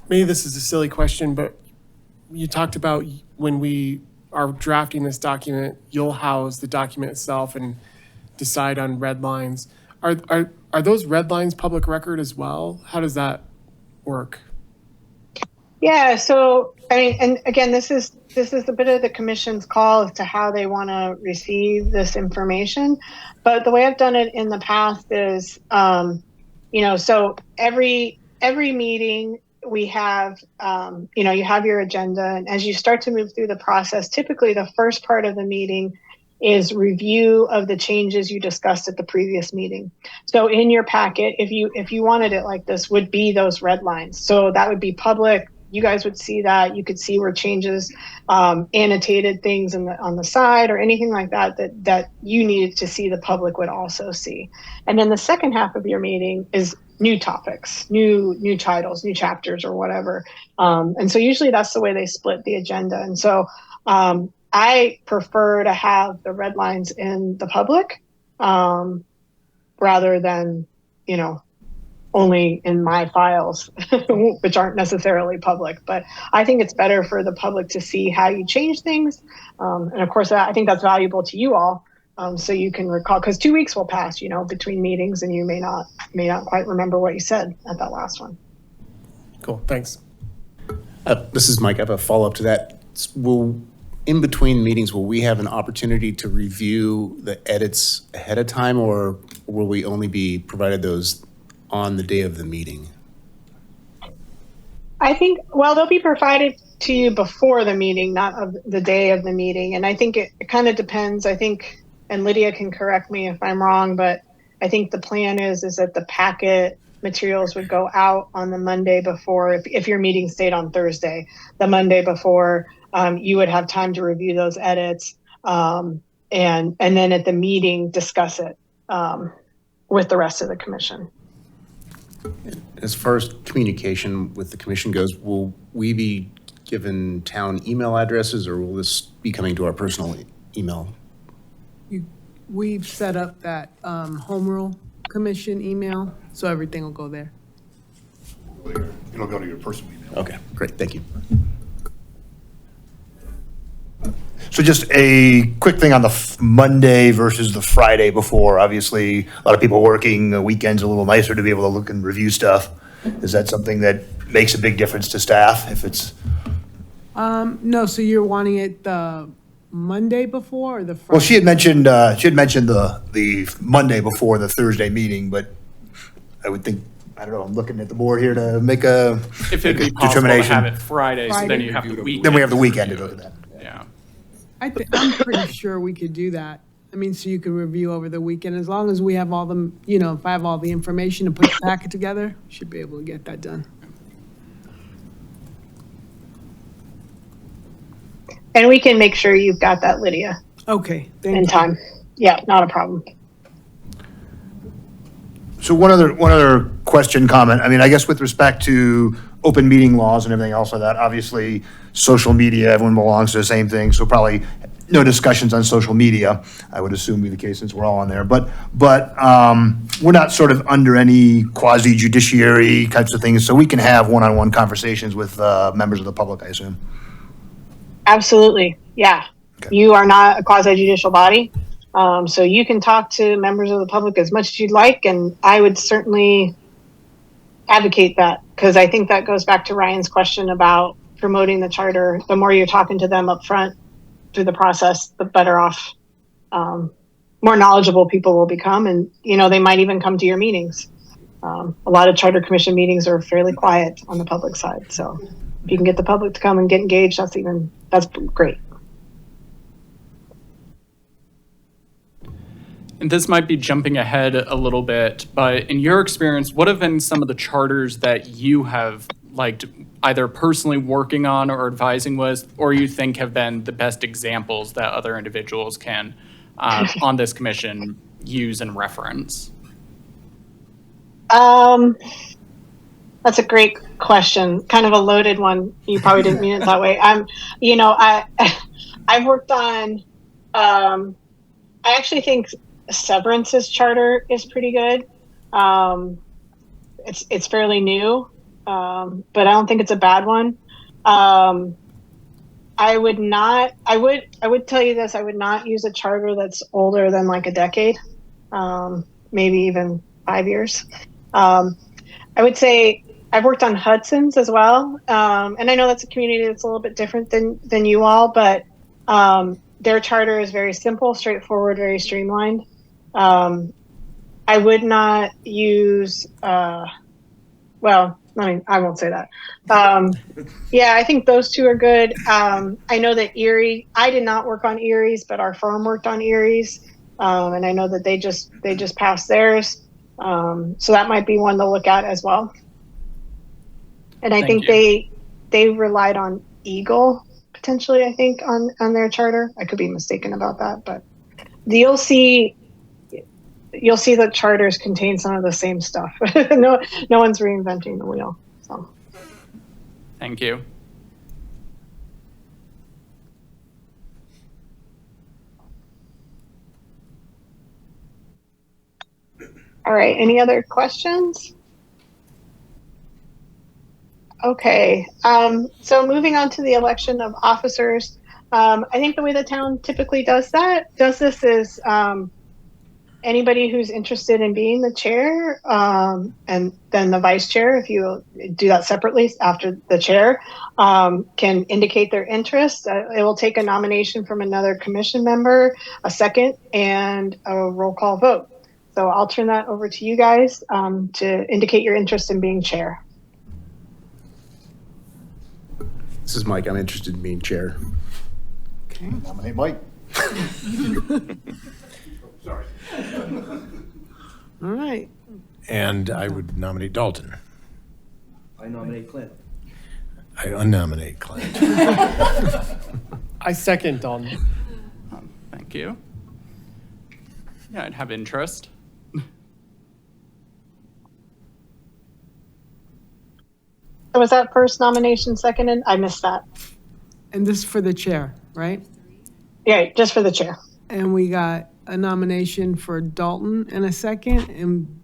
Maybe this is a silly question, but you talked about when we are drafting this document, you'll house the document itself and decide on red lines. Are those red lines public record as well? How does that work? Yeah, so and again, this is a bit of the commission's call as to how they want to receive this information. But the way I've done it in the past is, so every meeting we have, you have your agenda, and as you start to move through the process, typically the first part of the meeting is review of the changes you discussed at the previous meeting. So in your packet, if you wanted it like this, would be those red lines. So that would be public. You guys would see that. You could see where changes, annotated things on the side or anything like that you needed to see, the public would also see. And then the second half of your meeting is new topics, new titles, new chapters or whatever. And so usually that's the way they split the agenda. And so I prefer to have the red lines in the public rather than only in my files, which aren't necessarily public. But I think it's better for the public to see how you change things. And of course, I think that's valuable to you all. So you can recall, because 2 weeks will pass, between meetings, and you may not quite remember what you said at that last one. Cool, thanks. This is Mike. I have a follow-up to that. In between meetings, will we have an opportunity to review the edits ahead of time, or will we only be provided those on the day of the meeting? I think, well, they'll be provided to you before the meeting, not of the day of the meeting. And I think it kind of depends. I think, and Lydia can correct me if I'm wrong, but I think the plan is that the packet materials would go out on the Monday before. If your meeting stayed on Thursday, the Monday before, you would have time to review those edits, and then at the meeting discuss it with the rest of the commission. As far as communication with the commission goes, will we be given town email addresses, or will this be coming to our personal email? We've set up that home rule commission email, so everything will go there. It'll go to your personal email. Okay, great, thank you. So just a quick thing on the Monday versus the Friday before. Obviously, a lot of people working. A weekend's a little nicer to be able to look and review stuff. Is that something that makes a big difference to staff if it's? No, so you're wanting it the Monday before or the Friday? Well, she had mentioned the Monday before the Thursday meeting, but I would think, I don't know, I'm looking at the board here to make a If it'd be possible to have it Friday, so then you have the weekend. Then we have the weekend to look at that. Yeah. I'm pretty sure we could do that. I mean, so you could review over the weekend, as long as we have all the, if I have all the information to put the packet together, should be able to get that done. And we can make sure you've got that, Lydia, Okay, in thank you. time. Yeah, not a problem. So one other question, comment. I mean, I guess with respect to open meeting laws and everything else like that, obviously, social media, everyone belongs to the same thing, so probably no discussions on social media, I would assume be the case since we're all on there. But we're not sort of under any quasi-judiciary types of things, so we can have one-on-one conversations with members of the public, I assume. Absolutely. Yeah. Okay. You are not a quasi-judicial body. So you can talk to members of the public as much as you'd like. And I would certainly advocate that, because I think that goes back to Ryan's question about promoting the charter. The more you're talking to them up front through the process, the better off, more knowledgeable people will become. And, they might even come to your meetings. A lot of charter commission meetings are fairly quiet on the public side. So if you can get the public to come and get engaged, that's great. And this might be jumping ahead a little bit, but in your experience, what have been some of the charters that you have liked either personally working on or advising with, or you think have been the best examples that other individuals can, on this commission, use and reference? That's a great question. Kind of a loaded one. You probably didn't mean it that way. I've worked on, I actually think Severance's charter is pretty good. It's fairly new, but I don't think it's a bad one. I would tell you this, I would not use a charter that's older than like a decade, maybe even 5 years. I would say I've worked on Hudson's as well. And I know that's a community that's a little bit different than you all, but their charter is very simple, straightforward, very streamlined. I would not use, I won't say that. Yeah, I think those two are good. I know that Erie, I did not work on Erie's, but our firm worked on Erie's. And I know that they just passed theirs. So that might be one to look at as well. And I think they relied on Eagle potentially, I think, on their charter. I could be mistaken about that, but you'll see the charters contain some of the same stuff. No one's reinventing the wheel. So. Thank you. All right, any other questions? Okay, so moving on to the election of officers. I think the way the town typically does this is anybody who's interested in being the chair, and then the vice chair, if you do that separately after the chair, can indicate their interest. It will take a nomination from another commission member, a second, and a roll call vote. So I'll turn that over to you guys to indicate your interest in being chair. This is Mike. I'm interested in being chair. Okay. Nominate Mike. All right. And I would nominate Dalton. I nominate Clint. I unnominate Clint. I second Dalton. Thank you. Yeah, I'd have interest. So was that first nomination seconded? I missed that. And this is for the chair, right? Yeah, just for the chair. And we got a nomination for Dalton and a second, and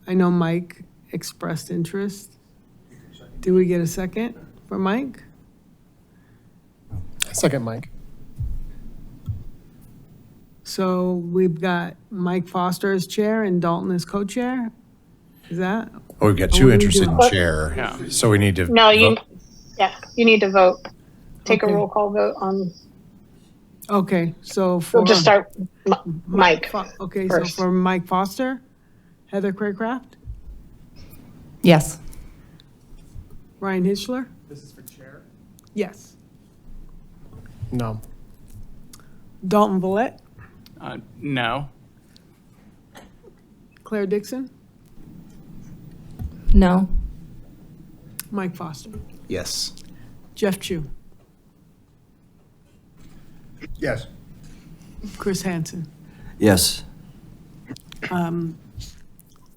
I know Mike expressed interest. Did we get a second for Mike? Second, Mike. So we've got Mike Foster as chair and Dalton as co-chair? Is that? Oh, we've got What two are we interested doing? in chair, Yeah. so we need to. No, vote. you need to vote. Take a Okay. roll call vote on, Okay, so for. we'll just start Mike. Okay, so first. for Mike Foster, Heather Craycraft, Yes. Ryan Hitchler? This is for chair? Yes. No. Dalton Villette, No. Claire Dixon, No. Mike Foster, Yes. Jeff Chu, Yes. Chris Hansen. Yes.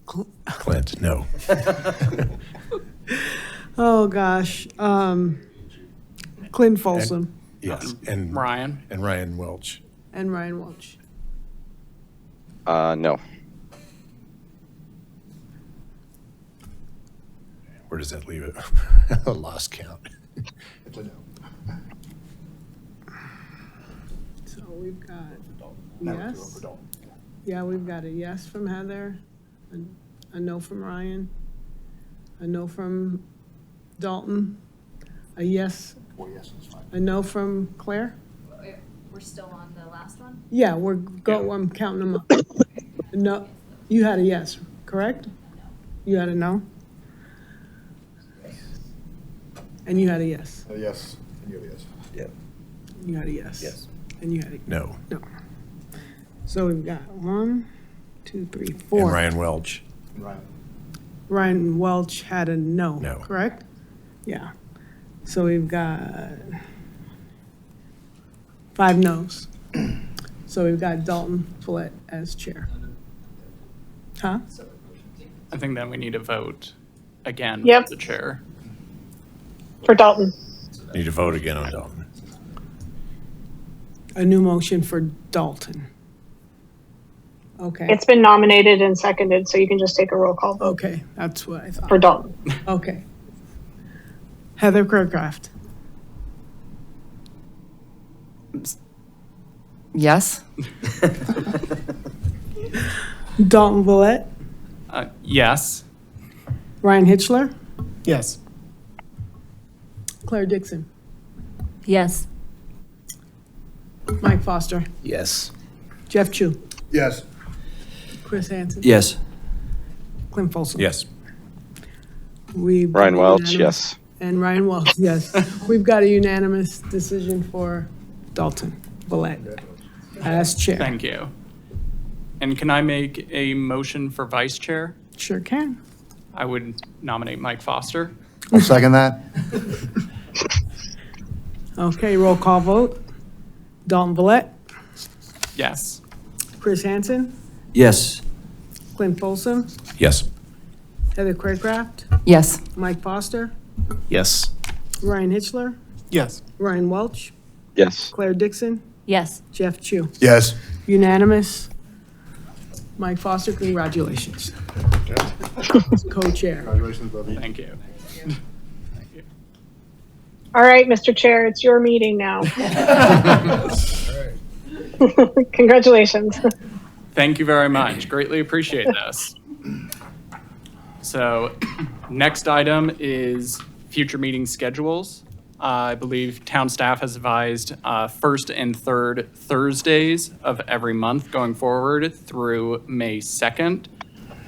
Clint, no. Oh, gosh. Clint Folsom Yes, and Ryan? Ryan Welch. and Ryan Welch. No. Where does that leave it? I lost count. It's a no. So we've got No, yes. for Dalton. Yeah, we've got a yes from Heather, a no from Ryan, a no from Dalton, a yes, Well, yes, that's fine. a no from Claire. We're still on the last one? Yeah, I'm counting them up. No, you had a yes, correct? You had a no? And you had a yes. Yes, and you have a yes. You had a yes. Yes. And you had a No. no. So we've got 1, 2, 3, And 4. Ryan Welch. Ryan. Ryan Welch had a no. No. Correct? Yeah. So we've got 5 no's. So we've got Dalton Follett as chair. Huh? I think then we need to vote again Yep. for the chair. For Dalton. Need to vote again on Dalton. A new motion for Dalton. Okay. It's been nominated and seconded, so you can just take a roll call vote Okay, that's what I for thought. Dalton. Okay. Heather Craycraft, Yes. Dalton Villette, Yes. Ryan Hitchler, Yes. Claire Dixon, Yes. Mike Foster, Yes. Jeff Chu, Yes. Chris Hansen. Yes. Clint Folsom. Yes. We've Ryan got a Welch, unanimous- yes. And Ryan Welch, yes. We've got a unanimous decision for Dalton Villette as chair. Thank you. And can I make a motion for vice chair? Sure can. I would nominate Mike Foster. I'll second that. Okay, roll call vote. Dalton Villette, Yes. Chris Hansen, Yes. Clint Folsom, Yes. Heather Craycraft, Yes. Mike Foster, Yes. Ryan Hitchler, Yes. Ryan Welch, Yes. Claire Dixon, Yes. Jeff Chu. Yes. Unanimous. Mike Foster, congratulations. Co-chair. Congratulations, Bobby. Thank you. All right, Mr. Chair, it's your meeting now. Congratulations. Thank you very much. Greatly appreciate this. So next item is future meeting schedules. I believe town staff has advised first and third Thursdays of every month going forward through May 2nd.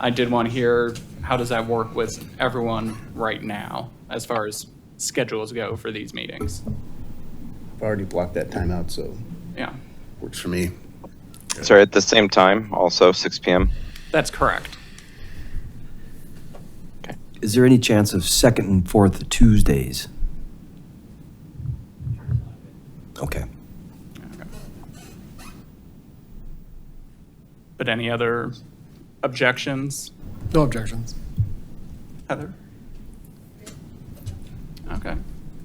I did want to hear, how does that work with everyone right now as far as schedules go for these meetings? I've already blocked that time out, so Yeah, works for me. Sorry, at the same time, also 6 p.m. that's correct. Is there any chance of second and fourth Tuesdays? Okay. But any other objections? No objections. Heather? Okay,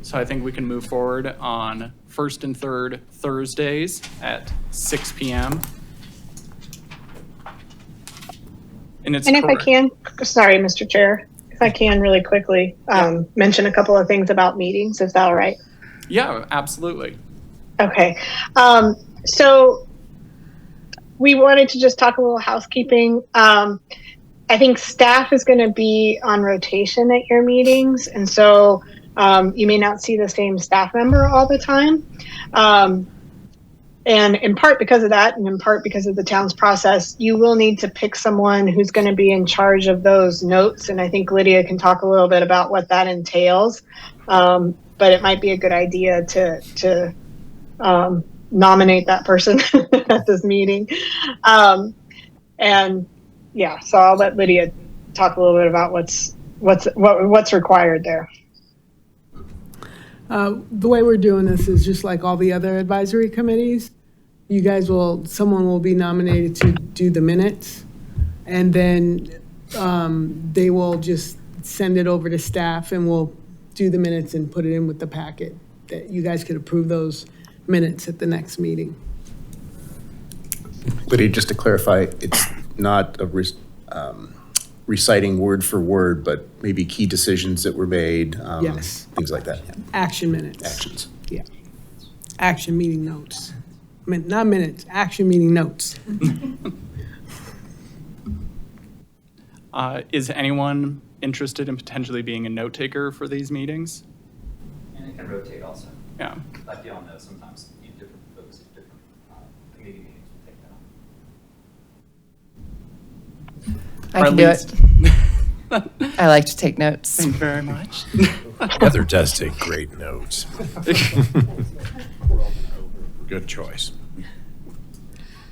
so I think we can move forward on first and third Thursdays at 6 p.m. And it's And if I correct. can, sorry, Mr. Chair, if I can really quickly mention a couple of things about meetings, is that all right? Yeah, absolutely. Okay. So we wanted to just talk a little housekeeping. I think staff is going to be on rotation at your meetings. And so you may not see the same staff member all the time. And in part because of that, and in part because of the town's process, you will need to pick someone who's going to be in charge of those notes. And I think Lydia can talk a little bit about what that entails. But it might be a good idea to nominate that person at this meeting. And yeah, so I'll let Lydia talk a little bit about what's required there. The way we're doing this is just like all the other advisory committees. You guys someone will be nominated to do the minutes, and then they will just send it over to staff, and we'll do the minutes and put it in with the packet, that you guys could approve those minutes at the next meeting. Lydia, just to clarify, it's not a reciting word for word, but maybe key decisions that were made. Yes. Things like that. Action minutes. Actions. Yeah. Action meeting notes. Not minutes, action meeting notes. Is anyone interested in potentially being a note taker for these meetings? And it can rotate also. Yeah. Like you all know, sometimes different folks at different committee meetings will take that on. I Or can at do it. I like to take notes. Thank you very much. Heather does take great notes. Good choice.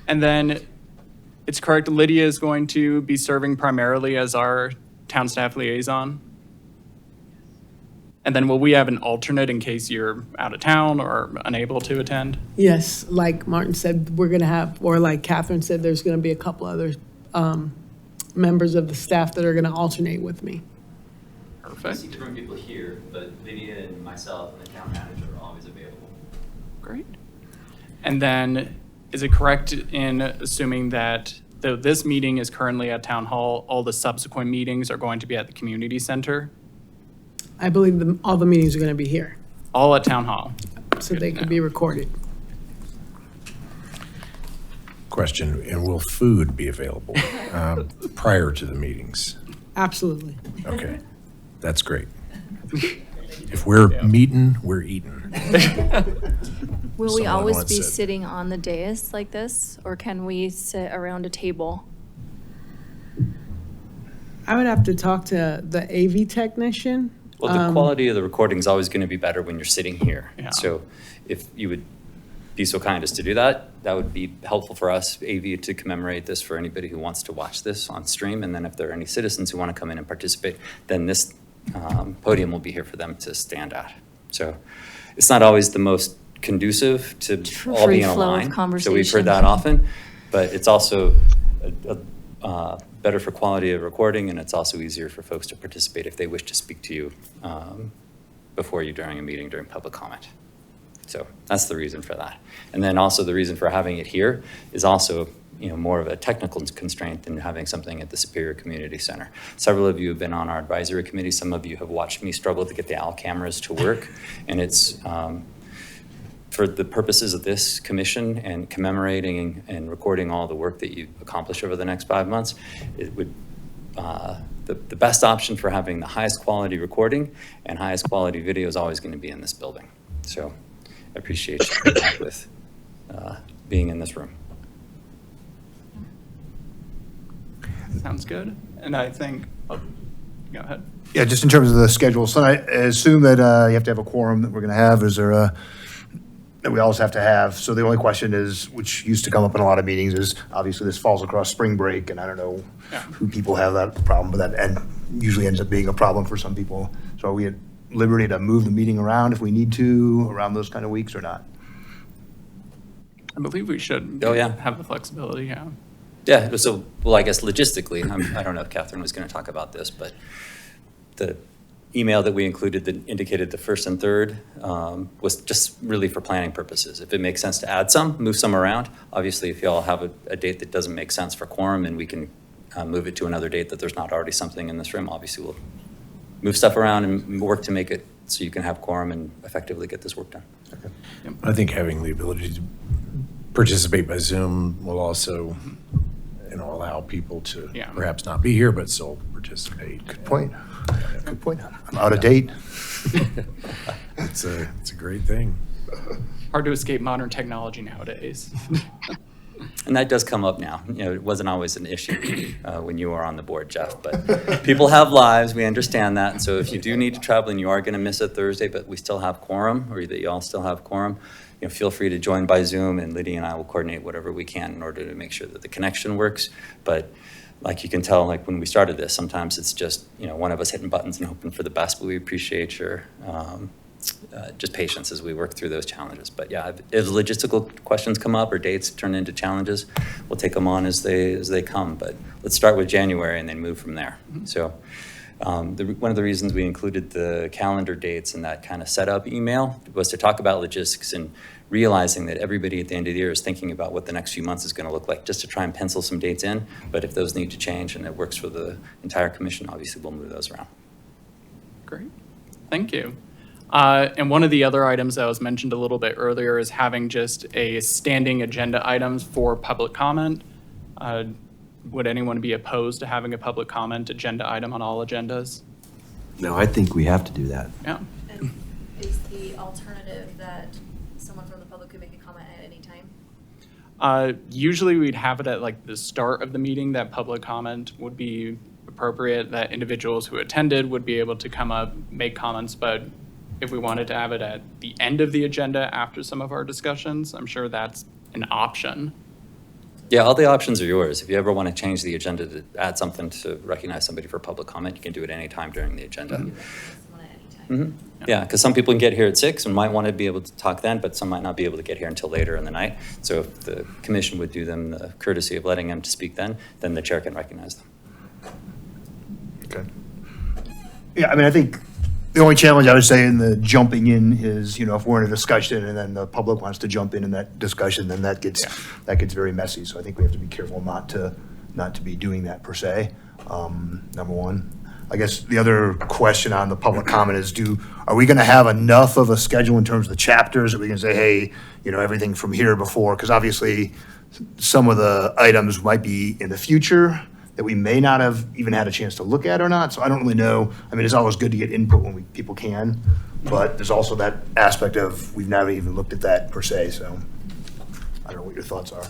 And then it's correct, Lydia is going to be serving primarily as our town staff liaison. And then will we have an alternate in case you're out of town or unable to attend? Yes, like Martin said, we're gonna have, or like Catherine said, there's gonna be a couple other members of the staff that are gonna alternate with me. I see Perfect, different people here, but Lydia and myself and the town manager are always available. great. And then is it correct in assuming that though this meeting is currently at Town Hall, all the subsequent meetings are going to be at the community center? I believe all the meetings are gonna be here, All at Town Hall? so Good they to can know. be recorded. Question, and will food be available prior to the meetings? Absolutely. Okay, that's great. If we're meeting, we're eating. Will we Someone always once be said. sitting on the dais like this, or can we sit around a table? I would have to talk to the AV technician. Well, the quality of the recording is always going to be better when you're sitting here. Yeah. So if you would be so kind as to do that, that would be helpful for us, AV, to commemorate this for anybody who wants to watch this on stream. And then if there are any citizens who want to come in and participate, then this podium will be here for them to stand at. So it's not always the most conducive to all Free be in a flow of line. So we've conversation. heard that often, but it's also better for quality of recording, and it's also easier for folks to participate if they wish to speak to you before you during a meeting, during public comment. So that's the reason for that. And then also the reason for having it here is also more of a technical constraint than having something at the Superior Community Center. Several of you have been on our advisory committee. Some of you have watched me struggle to get the OWL cameras to work. And it's, for the purposes of this commission and commemorating and recording all the work that you've accomplished over the next 5 months, it would, the best option for having the highest quality recording and highest quality video is always going to be in this building. So I appreciate you with being in this room. Sounds good. And I think, oh, go ahead. Yeah, just in terms of the schedule, so I assume that you have to have a quorum that we're going to have. Is there a, that we always have to have? So the only question is, which used to come up in a lot of meetings, is obviously this falls across spring break, and I don't know who people have that problem with that, and usually ends up being a problem for some people. So are we at liberty to move the meeting around if we need to around those kind of weeks or not? I believe we should Oh, yeah. have the flexibility, yeah. Yeah, so, well, I guess logistically, I don't know if Catherine was going to talk about this, but the email that we included that indicated the 1st and 3rd was just really for planning purposes. If it makes sense to add some, move some around. Obviously, if y'all have a date that doesn't make sense for quorum and we can move it to another date that there's not already something in this room, obviously we'll move stuff around and work to make it so you can have quorum and effectively get this work done. I think having the ability to participate by Zoom will also, allow people to perhaps not be here, but still participate. Good point. Good point. I'm out of date. It's a great thing. Hard to escape modern technology nowadays. And that does come up now. It wasn't always an issue when you were on the board, Jeff, but people have lives. We understand that. And so if you do need to travel and you are going to miss a Thursday, but we still have quorum, or that you all still have quorum, feel free to join by Zoom, and Lydia and I will coordinate whatever we can in order to make sure that the connection works. But like you can tell, like when we started this, sometimes it's just, one of us hitting buttons and hoping for the best, but we appreciate your just patience as we work through those challenges. But yeah, if logistical questions come up or dates turn into challenges, we'll take them on as they come. But let's start with January and then move from there. So one of the reasons we included the calendar dates in that kind of setup email was to talk about logistics and realizing that everybody at the end of the year is thinking about what the next few months is going to look like, just to try and pencil some dates in. But if those need to change and it works for the entire commission, obviously we'll move those around. Great. Thank you. And one of the other items that was mentioned a little bit earlier is having just a standing agenda items for public comment. Would anyone be opposed to having a public comment agenda item on all agendas? No, I think we have to do that. Yeah. And is the alternative that someone from the public could make a comment at any time? Usually we'd have it at like the start of the meeting, that public comment would be appropriate, that individuals who attended would be able to come up, make comments, but if we wanted to have it at the end of the agenda after some of our discussions, I'm sure that's an option. Yeah, all the options are yours. If you ever want to change the agenda to add something to recognize somebody for public comment, you can do it any time during the agenda. Someone at any time. Yeah, because some people can get here at 6 and might want to be able to talk then, but some might not be able to get here until later in the night. So if the commission would do them the courtesy of letting them to speak then the chair can recognize them. Okay. Yeah, I think the only challenge I would say in the jumping in is, if we're in a discussion and then the public wants to jump in that discussion, then that gets very messy. So I think we have to be careful not to be doing that per se. Number one. I guess the other question on the public comment is, are we going to have enough of a schedule in terms of the chapters that we can say, hey, everything from here before? Because obviously some of the items might be in the future that we may not have even had a chance to look at or not. So I don't really know. It's always good to get input when people can, but there's also that aspect of we've never even looked at that per se. So I don't know what your thoughts are.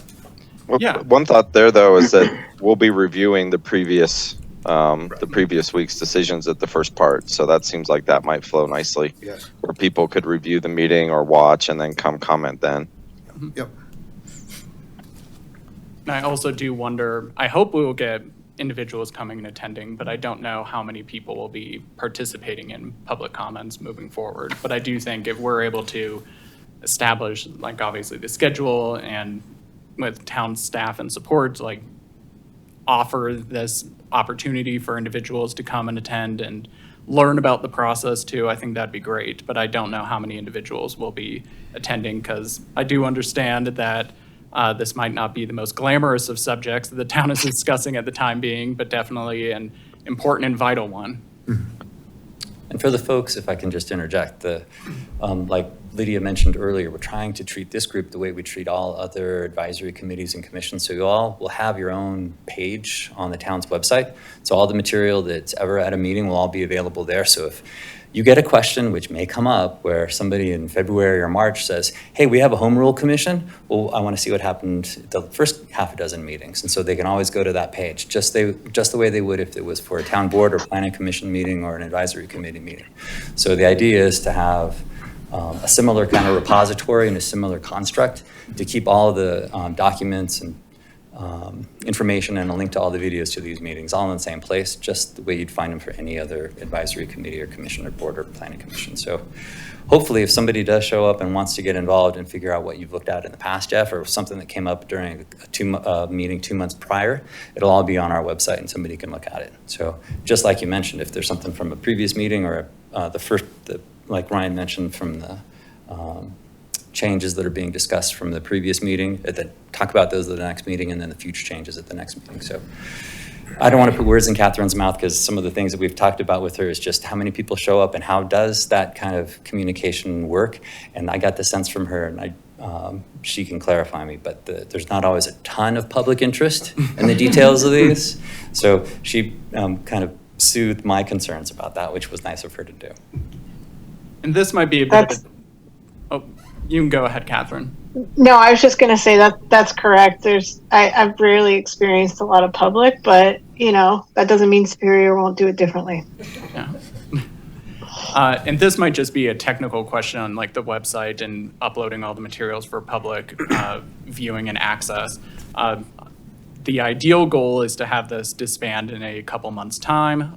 Well, Yeah. one thought there, though, is that we'll be reviewing the previous week's decisions at the first part. So that seems like that might flow nicely. Yes. Where people could review the meeting or watch and then come comment then. Yep. And I also do wonder, I hope we will get individuals coming and attending, but I don't know how many people will be participating in public comments moving forward. But I do think if we're able to establish, like, obviously the schedule and with town staff and support, like, offer this opportunity for individuals to come and attend and learn about the process too, I think that'd be great. But I don't know how many individuals will be attending, because I do understand that This might not be the most glamorous of subjects that the town is discussing at the time being, but definitely an important and vital one. And for the folks, if I can just interject, like Lydia mentioned earlier, we're trying to treat this group the way we treat all other advisory committees and commissions. So you all will have your own page on the town's website. So all the material that's ever at a meeting will all be available there. So if you get a question, which may come up, where somebody in February or March says, hey, we have a home rule commission. Well, I want to see what happened the first half a dozen meetings. And so they can always go to that page, just the way they would if it was for a town board or planning commission meeting or an advisory committee meeting. So the idea is to have a similar kind of repository and a similar construct to keep all of the documents and information and a link to all the videos to these meetings all in the same place, just the way you'd find them for any other advisory committee or commission or board or planning commission. So hopefully if somebody does show up and wants to get involved and figure out what you've looked at in the past, Jeff, or something that came up during a meeting 2 months prior, it'll all be on our website and somebody can look at it. So just like you mentioned, if there's something from a previous meeting or like Ryan mentioned, from the changes that are being discussed from the previous meeting, then talk about those at the next meeting, and then the future changes at the next meeting. So I don't want to put words in Catherine's mouth, because some of the things that we've talked about with her is just how many people show up and how does that kind of communication work. And I got the sense from her, and she can clarify me, but there's not always a ton of public interest in the details of these. So she kind of soothed my concerns about that, which was nice of her to do. And this might be a bit of a, oh, you can go ahead, Catherine. No, I was just going to say that's correct. I've rarely experienced a lot of public, but that doesn't mean Superior won't do it differently. Yeah. And this might just be a technical question on like the website and uploading all the materials for public viewing and access. The ideal goal is to have this disband in a couple months' time.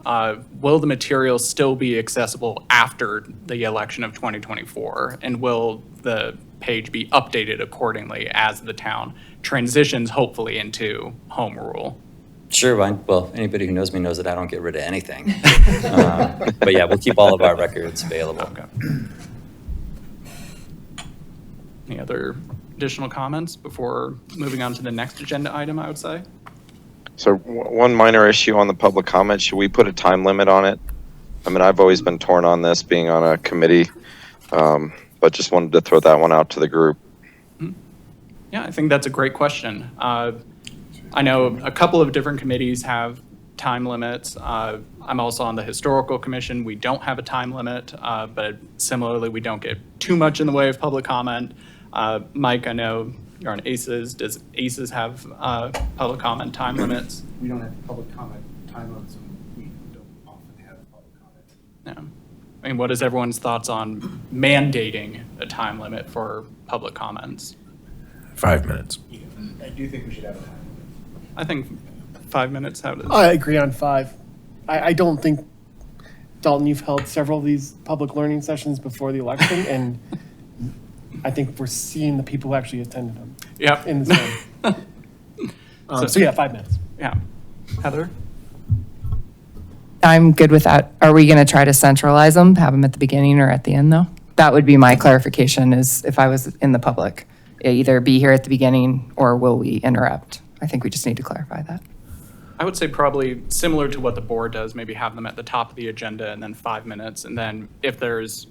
Will the materials still be accessible after the election of 2024? And will the page be updated accordingly as the town transitions, hopefully, into home rule? Sure. Well, anybody who knows me knows that I don't get rid of anything. But yeah, we'll keep all of our records available. Okay. Any other additional comments before moving on to the next agenda item, I would say? So one minor issue on the public comment, should we put a time limit on it? I mean, I've always been torn on this being on a committee, but just wanted to throw that one out to the group. Yeah, I think that's a great question. I know a couple of different committees have time limits. I'm also on the Historical Commission. We don't have a time limit, but similarly, we don't get too much in the way of public comment. Mike, I know you're on ACES. Does ACES have public comment time limits? We don't have public comment time limits, and we don't often have public comment. No. I mean, what is everyone's thoughts on mandating a time limit for public comments? 5 minutes. Yeah, I do think we should have a time limit. I think 5 minutes. How does? I agree on 5. I don't think, Dalton, you've held several of these public learning sessions before the election, and I think we're seeing the people who actually attended them. Yep. In the same. So yeah, 5 minutes. Yeah. Heather? I'm good with that. Are we going to try to centralize them, have them at the beginning or at the end, though? That would be my clarification, is if I was in the public, either be here at the beginning or will we interrupt? I think we just need to clarify that. I would say probably similar to what the board does, maybe have them at the top of the agenda and then 5 minutes. And then if there's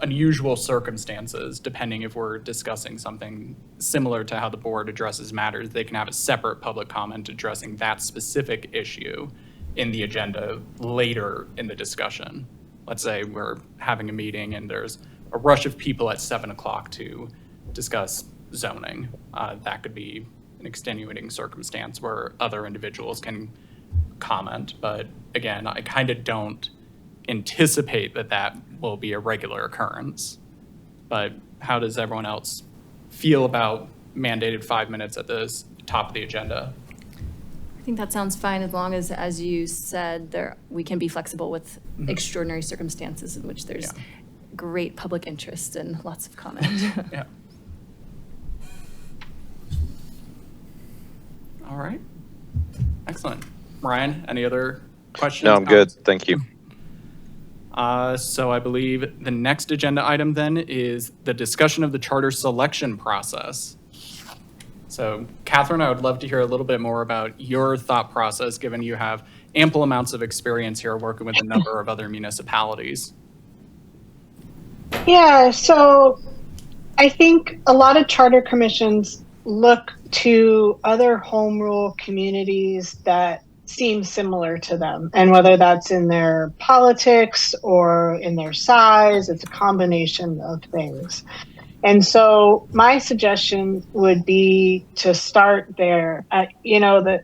unusual circumstances, depending if we're discussing something similar to how the board addresses matters, they can have a separate public comment addressing that specific issue in the agenda later in the discussion. Let's say we're having a meeting and there's a rush of people at 7 o'clock to discuss zoning. That could be an extenuating circumstance where other individuals can comment. But again, I kind of don't anticipate that will be a regular occurrence. But how does everyone else feel about mandated 5 minutes at the top of the agenda? I think that sounds fine, as you said, we can be flexible with extraordinary circumstances in which there's great public interest and lots of comment. Yeah. All right. Excellent. Ryan, any other questions? No, I'm good. Thank you. So I believe the next agenda item then is the discussion of the charter selection process. So Catherine, I would love to hear a little bit more about your thought process, given you have ample amounts of experience here working with a number of other municipalities. Yeah, so I think a lot of charter commissions look to other home rule communities that seem similar to them. And whether that's in their politics or in their size, it's a combination of things. And so my suggestion would be to start there. You know,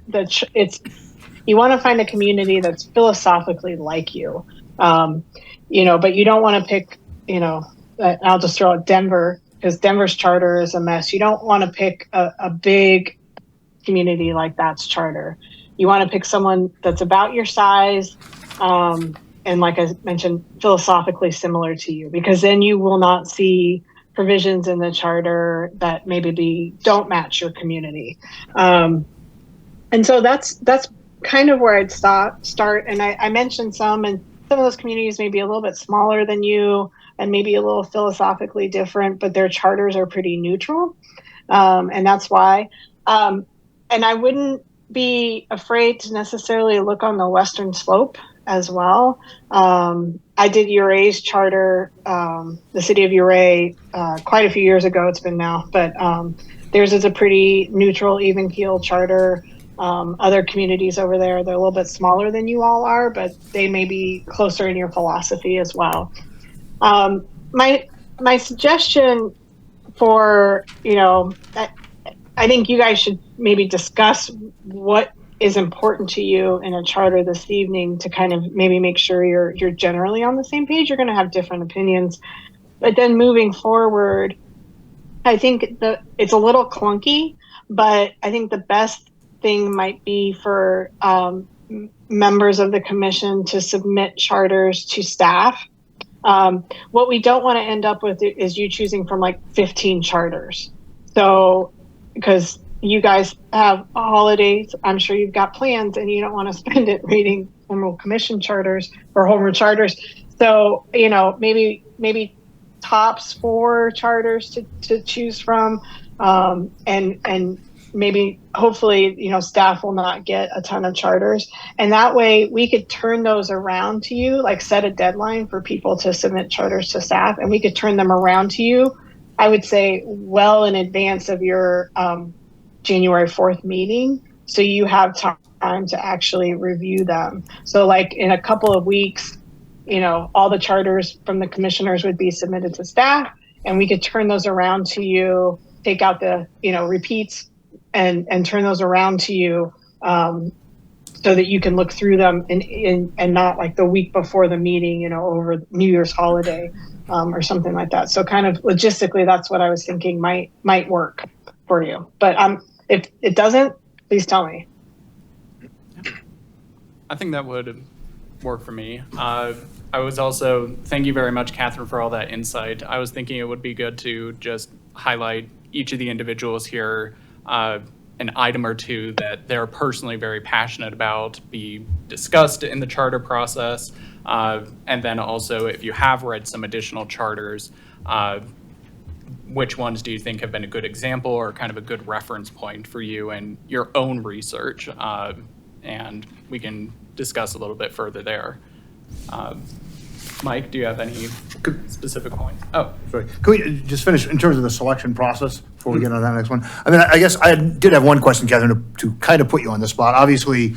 you want to find a community that's philosophically like you, you know, but you don't want to pick, you know, I'll just throw out Denver because Denver's charter is a mess. You don't want to pick a big community like that's charter. You want to pick someone that's about your size, and like I mentioned, philosophically similar to you, because then you will not see provisions in the charter that maybe don't match your community. And so that's kind of where I'd start. And I mentioned some, and some of those communities may be a little bit smaller than you and maybe a little philosophically different, but their charters are pretty neutral. And that's why. And I wouldn't be afraid to necessarily look on the Western Slope as well. I did Uray's charter, the city of Uray, quite a few years ago. It's been now, but theirs is a pretty neutral, even keel charter. Other communities over there, they're a little bit smaller than you all are, but they may be closer in your philosophy as well. My suggestion for, you know, I think you guys should maybe discuss what is important to you in a charter this evening to kind of maybe make sure you're generally on the same page. You're going to have different opinions, but then moving forward, I think it's a little clunky, but I think the best thing might be for members of the commission to submit charters to staff. What we don't want to end up with is you choosing from like 15 charters. So, because you guys have holidays, I'm sure you've got plans and you don't want to spend it reading home rule commission charters or home rule charters. So, you know, maybe tops 4 charters to choose from, and maybe hopefully, you know, staff will not get a ton of charters, and that way we could turn those around to you, like set a deadline for people to submit charters to staff, and we could turn them around to you, I would say, well in advance of your January 4th meeting, so you have time to actually review them. So like in a couple of weeks, you know, all the charters from the commissioners would be submitted to staff, and we could turn those around to you, take out the, you know, repeats, and turn those around to you, so that you can look through them and not like the week before the meeting, you know, over New Year's holiday, or something like that. So kind of logistically, that's what I was thinking might work for you. But if it doesn't, please tell me. I think that would work for me. I was also, thank you very much, Catherine, for all that insight. I was thinking it would be good to just highlight each of the individuals here, an item or two that they're personally very passionate about, be discussed in the charter process. And then also, if you have read some additional charters, which ones do you think have been a good example or kind of a good reference point for you and your own research? And we can discuss a little bit further there. Mike, do you have any specific points? Oh, Sorry. Can we just finish in terms of the selection process before we get on that next one? I mean, I guess I did have one question, Catherine, to kind of put you on the spot. Obviously,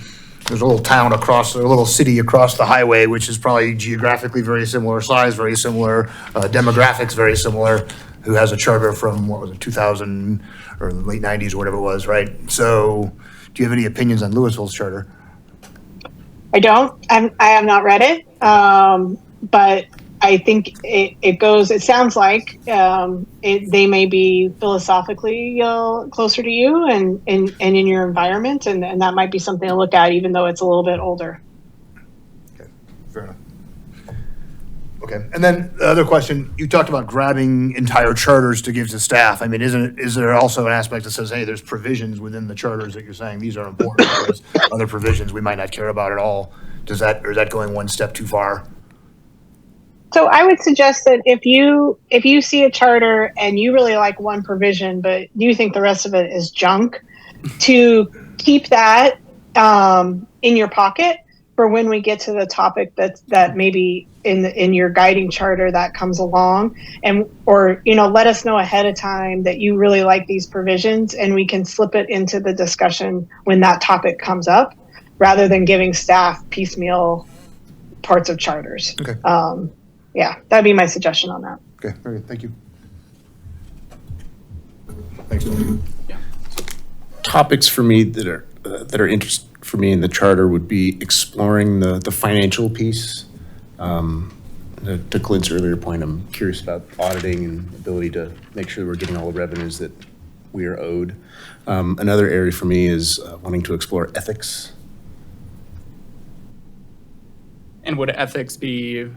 there's a little town across, a little city across the highway, which is probably geographically very similar, size very similar, demographics very similar, who has a charter from, what was it, 2000 or the late 90s or whatever it was, right? So do you have any opinions on Louisville's charter? I don't. I have not read it, but I think it sounds like they may be philosophically closer to you and in your environment, and that might be something to look at, even though it's a little bit older. Okay, fair enough. Okay, and then the other question, you talked about grabbing entire charters to give to staff. I mean, is there also an aspect that says, hey, there's provisions within the charters that you're saying these are important, whereas other provisions we might not care about at all? Is that going one step too far? So I would suggest that if you see a charter and you really like one provision, but you think the rest of it is junk, to keep that in your pocket for when we get to the topic that maybe in your guiding charter that comes along, and or let us know ahead of time that you really like these provisions, and we can slip it into the discussion when that topic comes up, rather than giving staff piecemeal parts of charters. Okay. Yeah, that'd be my suggestion on that. Okay, very good, thank you. Thanks, Tony. Topics for me that are interest for me in the charter would be exploring the financial piece. To Clint's earlier point, I'm curious about auditing and ability to make sure we're getting all the revenues that we are owed. Another area for me is wanting to explore ethics. And would ethics be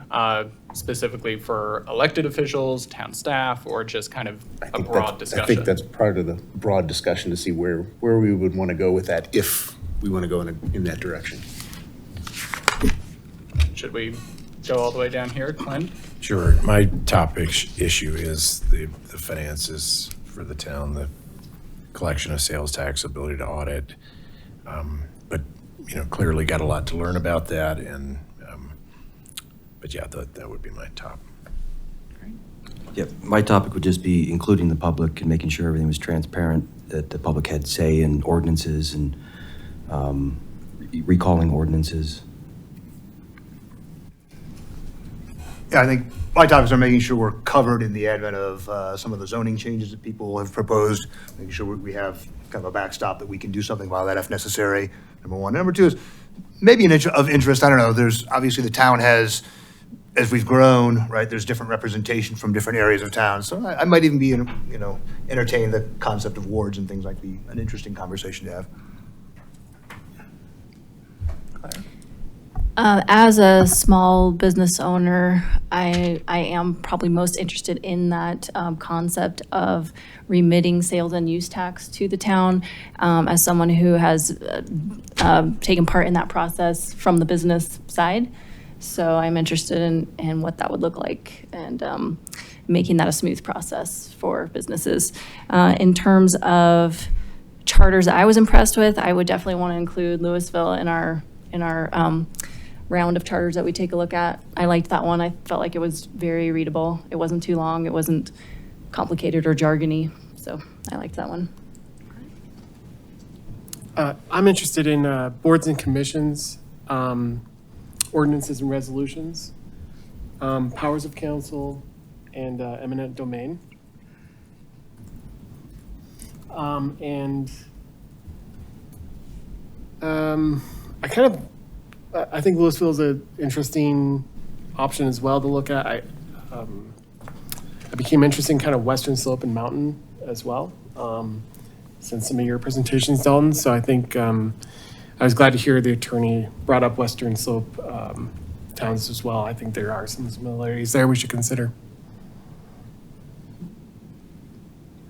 specifically for elected officials, town staff, or just kind of a broad discussion? I think that's part of the broad discussion to see where we would want to go with that if we want to go in that direction. Should we go all the way down here, Clint? Sure. My top issue is the finances for the town, the collection of sales tax, ability to audit. But, clearly got a lot to learn about that. And, but yeah, that would be my top. Yep, my topic would just be including the public and making sure everything was transparent, that the public had say in ordinances and recalling ordinances. Yeah, I think my topics are making sure we're covered in the advent of some of the zoning changes that people have proposed, making sure we have kind of a backstop that we can do something about that if necessary, number one. Number two is maybe of interest, I don't know, there's obviously the town has, as we've grown, right, there's different representation from different areas of town. So I might even be, entertain the concept of wards and things like an interesting conversation to have. As a small business owner, I am probably most interested in that concept of remitting sales and use tax to the town. As someone who has taken part in that process from the business side, so I'm interested in what that would look like and making that a smooth process for businesses. In terms of charters I was impressed with, I would definitely want to include Louisville in our round of charters that we take a look at. I liked that one. I felt like it was very readable. It wasn't too long. It wasn't complicated or jargony. So I liked that one. I'm interested in boards and commissions, ordinances and resolutions, powers of council, and eminent domain. I think Louisville is an interesting option as well to look at. I became interested in kind of Western Slope and Mountain as well, since some of your presentations, Dalton. So I think I was glad to hear the attorney brought up Western Slope towns as well. I think there are some similarities there we should consider.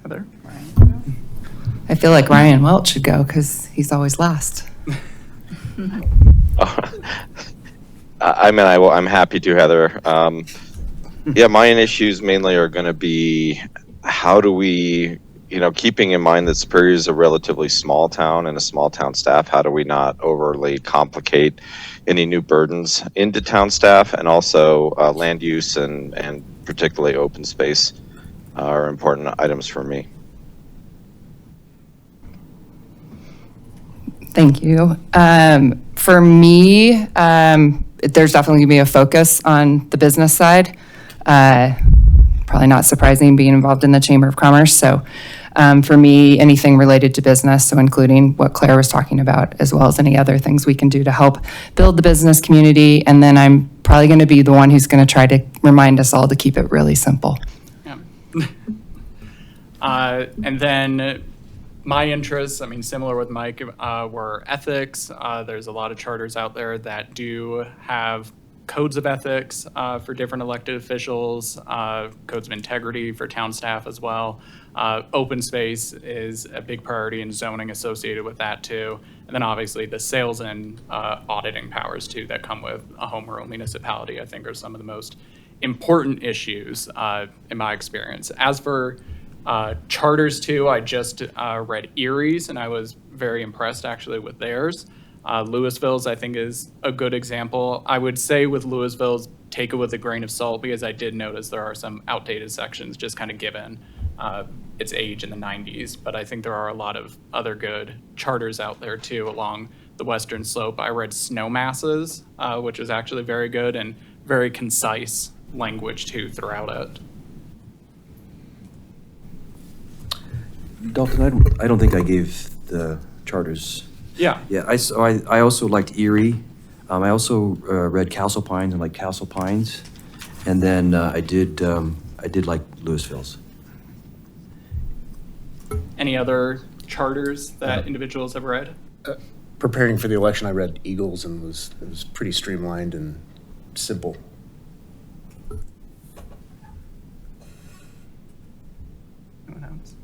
Heather? I feel like Ryan Welch should go because he's always last. I'm happy to, Heather. Yeah, my issues mainly are going to be how do we, keeping in mind that Superior is a relatively small town and a small town staff, how do we not overly complicate any new burdens into town staff, and also land use and particularly open space are important items for me. Thank you. For me, there's definitely going to be a focus on the business side. Probably not surprising being involved in the Chamber of Commerce. So for me, anything related to business, so including what Claire was talking about, as well as any other things we can do to help build the business community. And then I'm probably going to be the one who's going to try to remind us all to keep it really simple. Yeah. And then my interests, similar with Mike, were ethics. There's a lot of charters out there that do have codes of ethics for different elected officials, codes of integrity for town staff as well. Open space is a big priority in zoning associated with that too. And then obviously the sales and auditing powers too that come with a home rule municipality, I think, are some of the most important issues in my experience. As for charters too, I just read Erie's and I was very impressed actually with theirs. Louisville's, I think, is a good example. I would say with Louisville's, take it with a grain of salt because I did notice there are some outdated sections just kind of given its age in the 90s. But I think there are a lot of other good charters out there too along the western slope. I read Snowmass's, which is actually very good and very concise language too throughout it. Dalton, I don't think I gave the charters. Yeah. Yeah, I also liked Erie. I also read Castle Pines and liked Castle Pines. And then I did like Louisville's. Any other charters that individuals have read? Preparing for the election, I read Eagles and it was pretty streamlined and simple. Anyone else?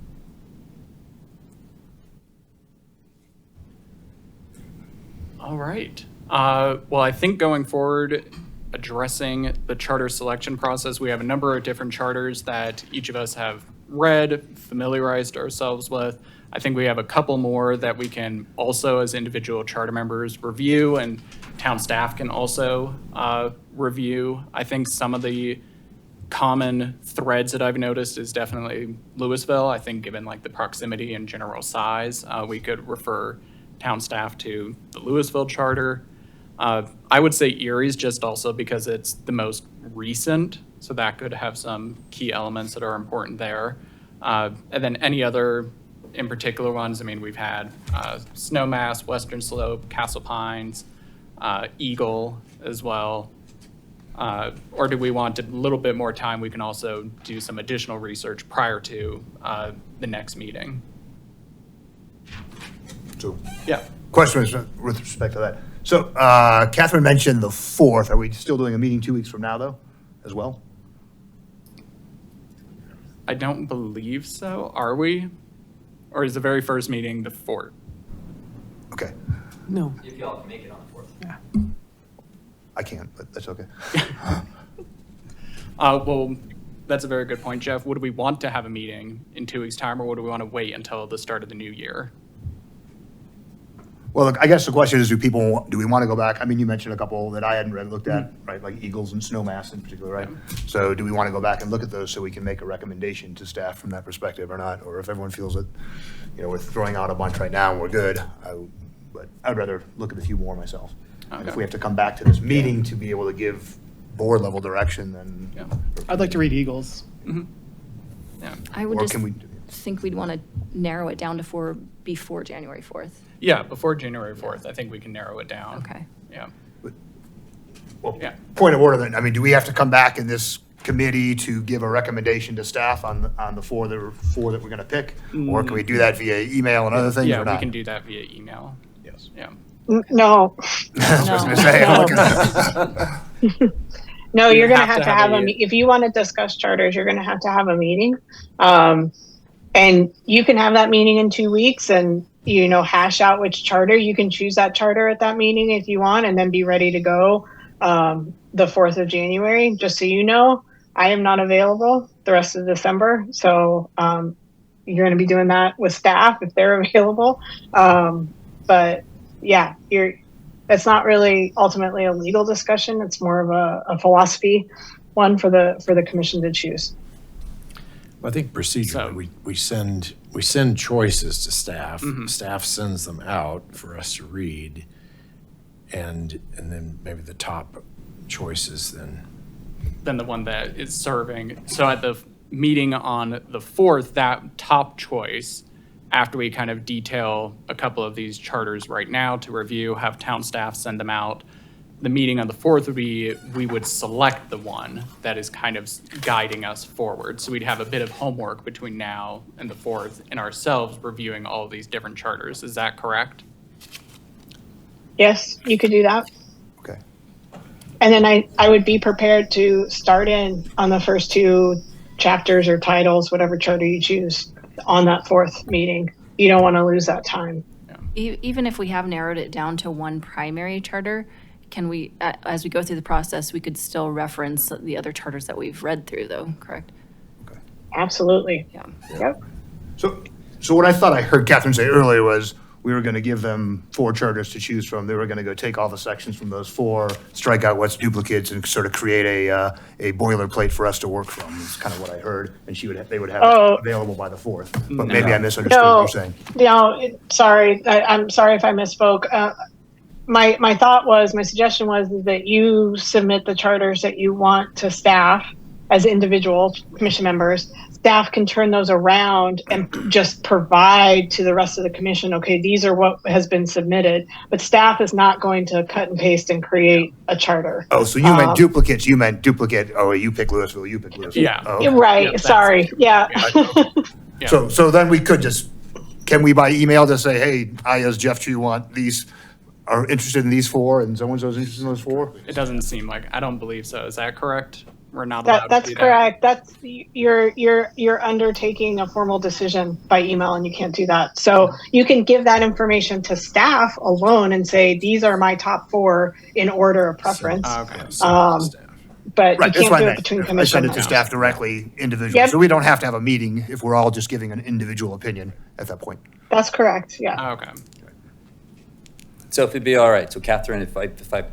All right. Well, I think going forward, addressing the charter selection process, we have a number of different charters that each of us have read, familiarized ourselves with. I think we have a couple more that we can also, as individual charter members, review, and town staff can also review. I think some of the common threads that I've noticed is definitely Louisville. I think given like the proximity and general size, we could refer town staff to the Louisville charter. I would say Erie's just also because it's the most recent, so that could have some key elements that are important there. And then any other in particular ones, I mean, we've had Snowmass, Western Slope, Castle Pines, Eagle as well. Or do we want a little bit more time? We can also do some additional research prior to the next meeting. So, Yeah. question with respect to that. So, Catherine mentioned the 4th. Are we still doing a meeting 2 weeks from now, though, as well? I don't believe so. Are we? Or is the very first meeting the 4th? Okay. No. If y'all can make it on the 4th. Yeah. I can't, but that's okay. Well, that's a very good point, Jeff. Would we want to have a meeting in 2 weeks' time, or would we want to wait until the start of the new year? Well, look, I guess the question is, do we want to go back? I mean, you mentioned a couple that I hadn't looked at, right? Like Eagles and Snowmass in particular, right? So do we want to go back and look at those so we can make a recommendation to staff from that perspective or not? Or if everyone feels that, we're throwing out a bunch right now and we're good, but I'd rather look at a few more myself. And if we have to come back to this meeting to be able to give board level direction, then. Yeah. I'd like to read Eagles. Mm-hmm. Yeah. I would Or just can we? think we'd want to narrow it down to 4 before January 4th. Yeah, before January 4th, I think we can narrow it down. Okay. Yeah. Well, Yeah. point of order then, I mean, do we have to come back in this committee to give a recommendation to staff on the four that we're going to pick? Or can we do that via email and other things Yeah, or we not? can do that via email. Yes. Yeah. No. That's what I was going to say. I'm looking- No, you're going to have have to have if you want to discuss charters, you're going to have a meeting. And you can have that meeting in 2 weeks and, hash out which charter. You can choose that charter at that meeting if you want, and then be ready to go the 4th of January. Just so you know, I am not available the rest of December. So you're going to be doing that with staff if they're available. But yeah, it's not really ultimately a legal discussion. It's more of a philosophy one for the commission to choose. I think procedurally, we send choices to staff. Staff sends them out for us to read, and then maybe the top choices then. Then the one that is serving. So at the meeting on the 4th, that top choice, after we kind of detail a couple of these charters right now to review, have town staff send them out. The meeting on the 4th would be, we would select the one that is kind of guiding us forward. So we'd have a bit of homework between now and the 4th and ourselves reviewing all of these different charters. Is that correct? Yes, you could do that. Okay. And then I would be prepared to start in on the first 2 chapters or titles, whatever charter you choose, on that 4th meeting. You don't want to lose that time. Even if we have narrowed it down to one primary charter, can we, as we go through the process, we could still reference the other charters that we've read through, though, correct? Absolutely. Yeah. Yep. So what I thought I heard Catherine say earlier was we were going to give them 4 charters to choose from. They were going to go take all the sections from those 4, strike out what's duplicates, and sort of create a boilerplate for us to work from. Is kind of what I heard, and they would have it available by the 4th. But maybe I misunderstood what you're saying. Sorry. I'm sorry if I misspoke. My thought was, my suggestion was that you submit the charters that you want to staff as individual commission members. Staff can turn those around and just provide to the rest of the commission, okay, these are what has been submitted, but staff is not going to cut and paste and create a charter. Oh, so you meant duplicates. You meant duplicate. Oh, you pick Louisville, you pick Louisville. Yeah. Oh, okay. Right, Yep, sorry, yeah. So then we could can we by email just say, hey, I as Jeff Chu want these, are interested in these 4, and so-and-so's interested in those 4? It doesn't seem like, I don't believe so. Is that correct? We're not allowed to That's do that. correct. That's you're undertaking a formal decision by email, and you can't do that. So you can give that information to staff alone and say, these are my top 4 in order of preference. Okay. But Right, you that's can't what do I it meant. between I commissioners. send it to staff directly, individually. Yep. So we don't have to have a meeting if we're all just giving an individual opinion at that point. That's correct, yeah. Okay. So if it'd be all right, so Catherine, if I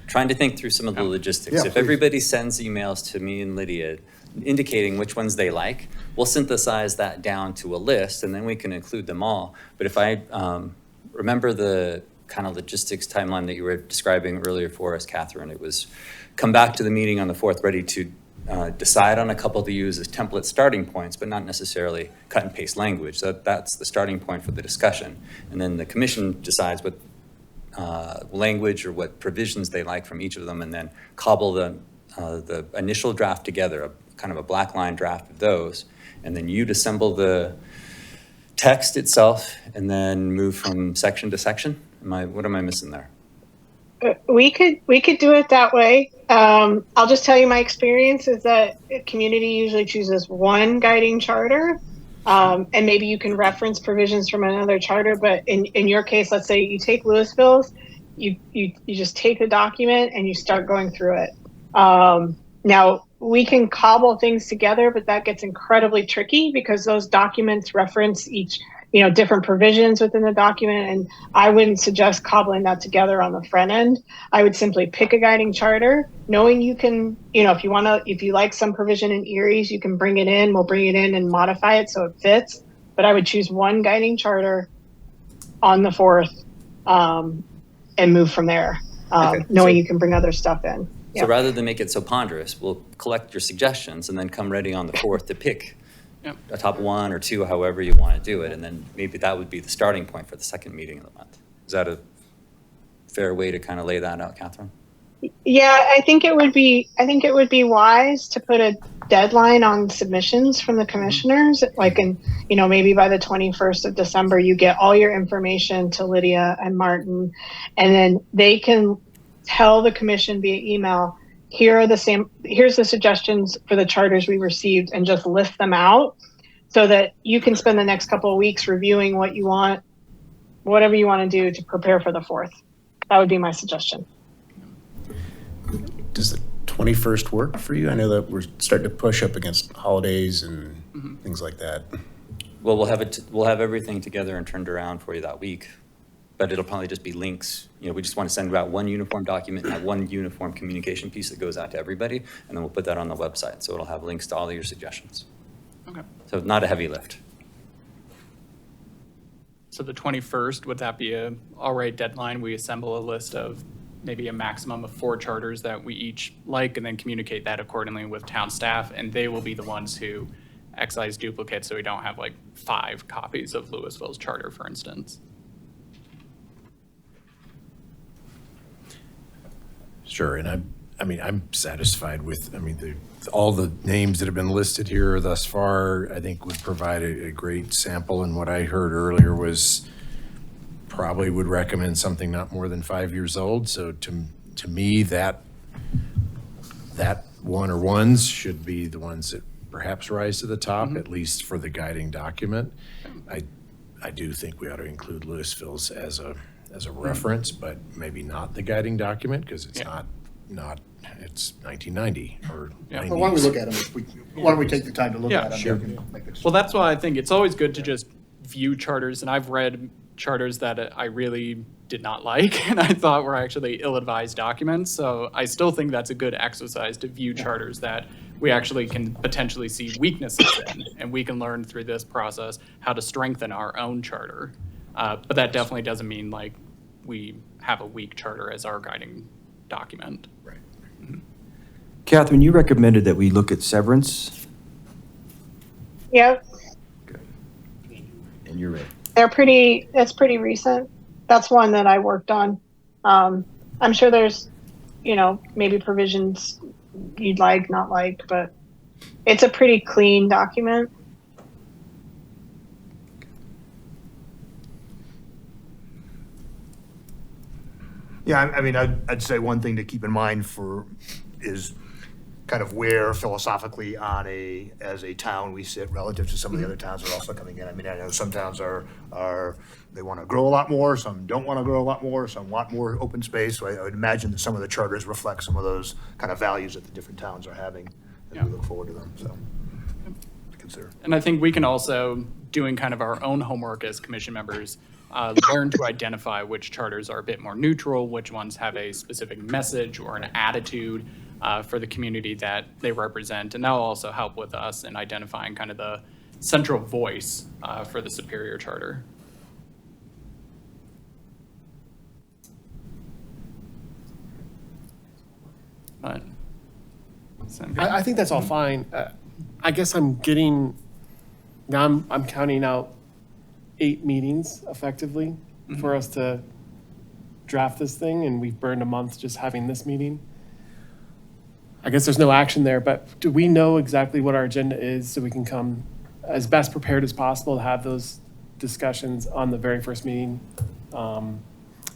trying to think through some of the logistics. Yeah, If please. everybody sends emails to me and Lydia indicating which ones they like, we'll synthesize that down to a list, and then we can include them all. But if I remember the kind of logistics timeline that you were describing earlier for us, Catherine, it was come back to the meeting on the 4th ready to decide on a couple to use as template starting points, but not necessarily cut and paste language. So that's the starting point for the discussion. And then the commission decides what language or what provisions they like from each of them, and then cobble the initial draft together, a kind of a black line draft of those, and then you'd assemble the text itself and then move from section to section. What am I missing there? We could do it that way. I'll just tell you my experience is that a community usually chooses one guiding charter. And maybe you can reference provisions from another charter, but in your case, let's say you take Louisville's, you just take the document and you start going through it. Now, we can cobble things together, but that gets incredibly tricky because those documents reference each, different provisions within the document. And I wouldn't suggest cobbling that together on the front end. I would simply pick a guiding charter, knowing you can, if you like some provision in Erie's, you can bring it in, we'll bring it in and modify it so it fits. But I would choose one guiding charter on the 4th and move from there, knowing you can bring other stuff in. So rather than make it so ponderous, we'll collect your suggestions and then come ready on the 4th to pick a top 1 or 2, however you want to do it. And then maybe that would be the starting point for the second meeting of the month. Is that a fair way to kind of lay that out, Catherine? Yeah, I think it would be wise to put a deadline on submissions from the commissioners, like maybe by the 21st of December, you get all your information to Lydia and Martin, and then they can tell the commission via email, here's the suggestions for the charters we received, and just list them out so that you can spend the next couple of weeks reviewing what you want, whatever you want to do to prepare for the 4th. That would be my suggestion. Does the 21st work for you? I know that we're starting to push up against holidays and things like that. Well, we'll have everything together and turned around for you that week, but it'll probably just be links. We just want to send out one uniform document and have one uniform communication piece that goes out to everybody, and then we'll put that on the website. So it'll have links to all of your suggestions. Okay. So not a heavy lift. So the 21st, would that be a all right deadline? We assemble a list of maybe a maximum of 4 charters that we each like, and then communicate that accordingly with town staff, and they will be the ones who excise duplicates so we don't have like 5 copies of Louisville's charter, for instance. Sure, and I'm satisfied with, all the names that have been listed here thus far, I think would provide a great sample, and what I heard earlier was probably would recommend something not more than 5 years old, so to me, that one or ones should be the ones that perhaps rise to the top, at least for the guiding document. I do think we ought to include Louisville's as as a reference, but maybe not the guiding document, because it's Yeah. not, it's 1990 or Yeah. 90s. Well, why don't we look at them? Why don't we take the time to look Yeah, at them? sure. We can make a Well, that's why I think it's always good to just view charters, and I've read charters that I really did not like, and I thought were actually ill-advised documents, so I still think that's a good exercise to view charters that we actually can potentially see weaknesses in, and we can learn through this process how to strengthen our own charter. But that definitely doesn't mean like we have a weak charter as our guiding document. Right. Catherine, you recommended that we look at severance, Yep, and you're right. it's pretty recent. That's one that I worked on. I'm sure there's, maybe provisions you'd like, not like, but it's a pretty clean document. Yeah, I mean, I'd say one thing to keep in mind is kind of where philosophically as a town we sit relative to some of the other towns that are also coming in. I mean, I know some towns they want to grow a lot more, some don't want to grow a lot more, some want more open space. So I would imagine that some of the charters reflect some of those kind of values that the different towns are having as we look forward to them, so to consider. And I think we can also, doing kind of our own homework as commission members, learn to identify which charters are a bit more neutral, which ones have a specific message or an attitude for the community that they represent. And that will also help with us in identifying kind of the central voice for the Superior Charter. But, I think that's all fine. I guess I'm counting out 8 meetings effectively for us to draft this thing, and we've burned a month just having this meeting. I guess there's no action there, but do we know exactly what our agenda is so we can come as best prepared as possible to have those discussions on the very first meeting?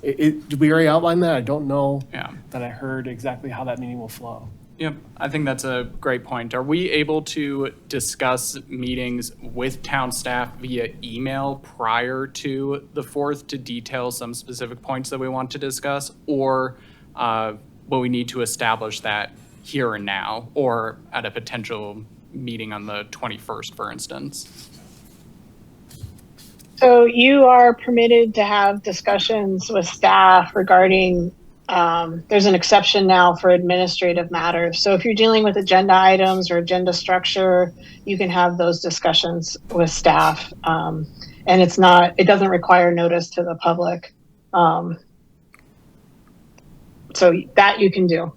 Did we already outline that? I don't know that I heard exactly how that meeting will flow. Yep, I think that's a great point. Are we able to discuss meetings with town staff via email prior to the 4th to detail some specific points that we want to discuss? Or will we need to establish that here and now, or at a potential meeting on the 21st, for instance? So you are permitted to have discussions with staff regarding, there's an exception now for administrative matters. So if you're dealing with agenda items or agenda structure, you can have those discussions with staff. And it doesn't require notice to the public. So that you can do.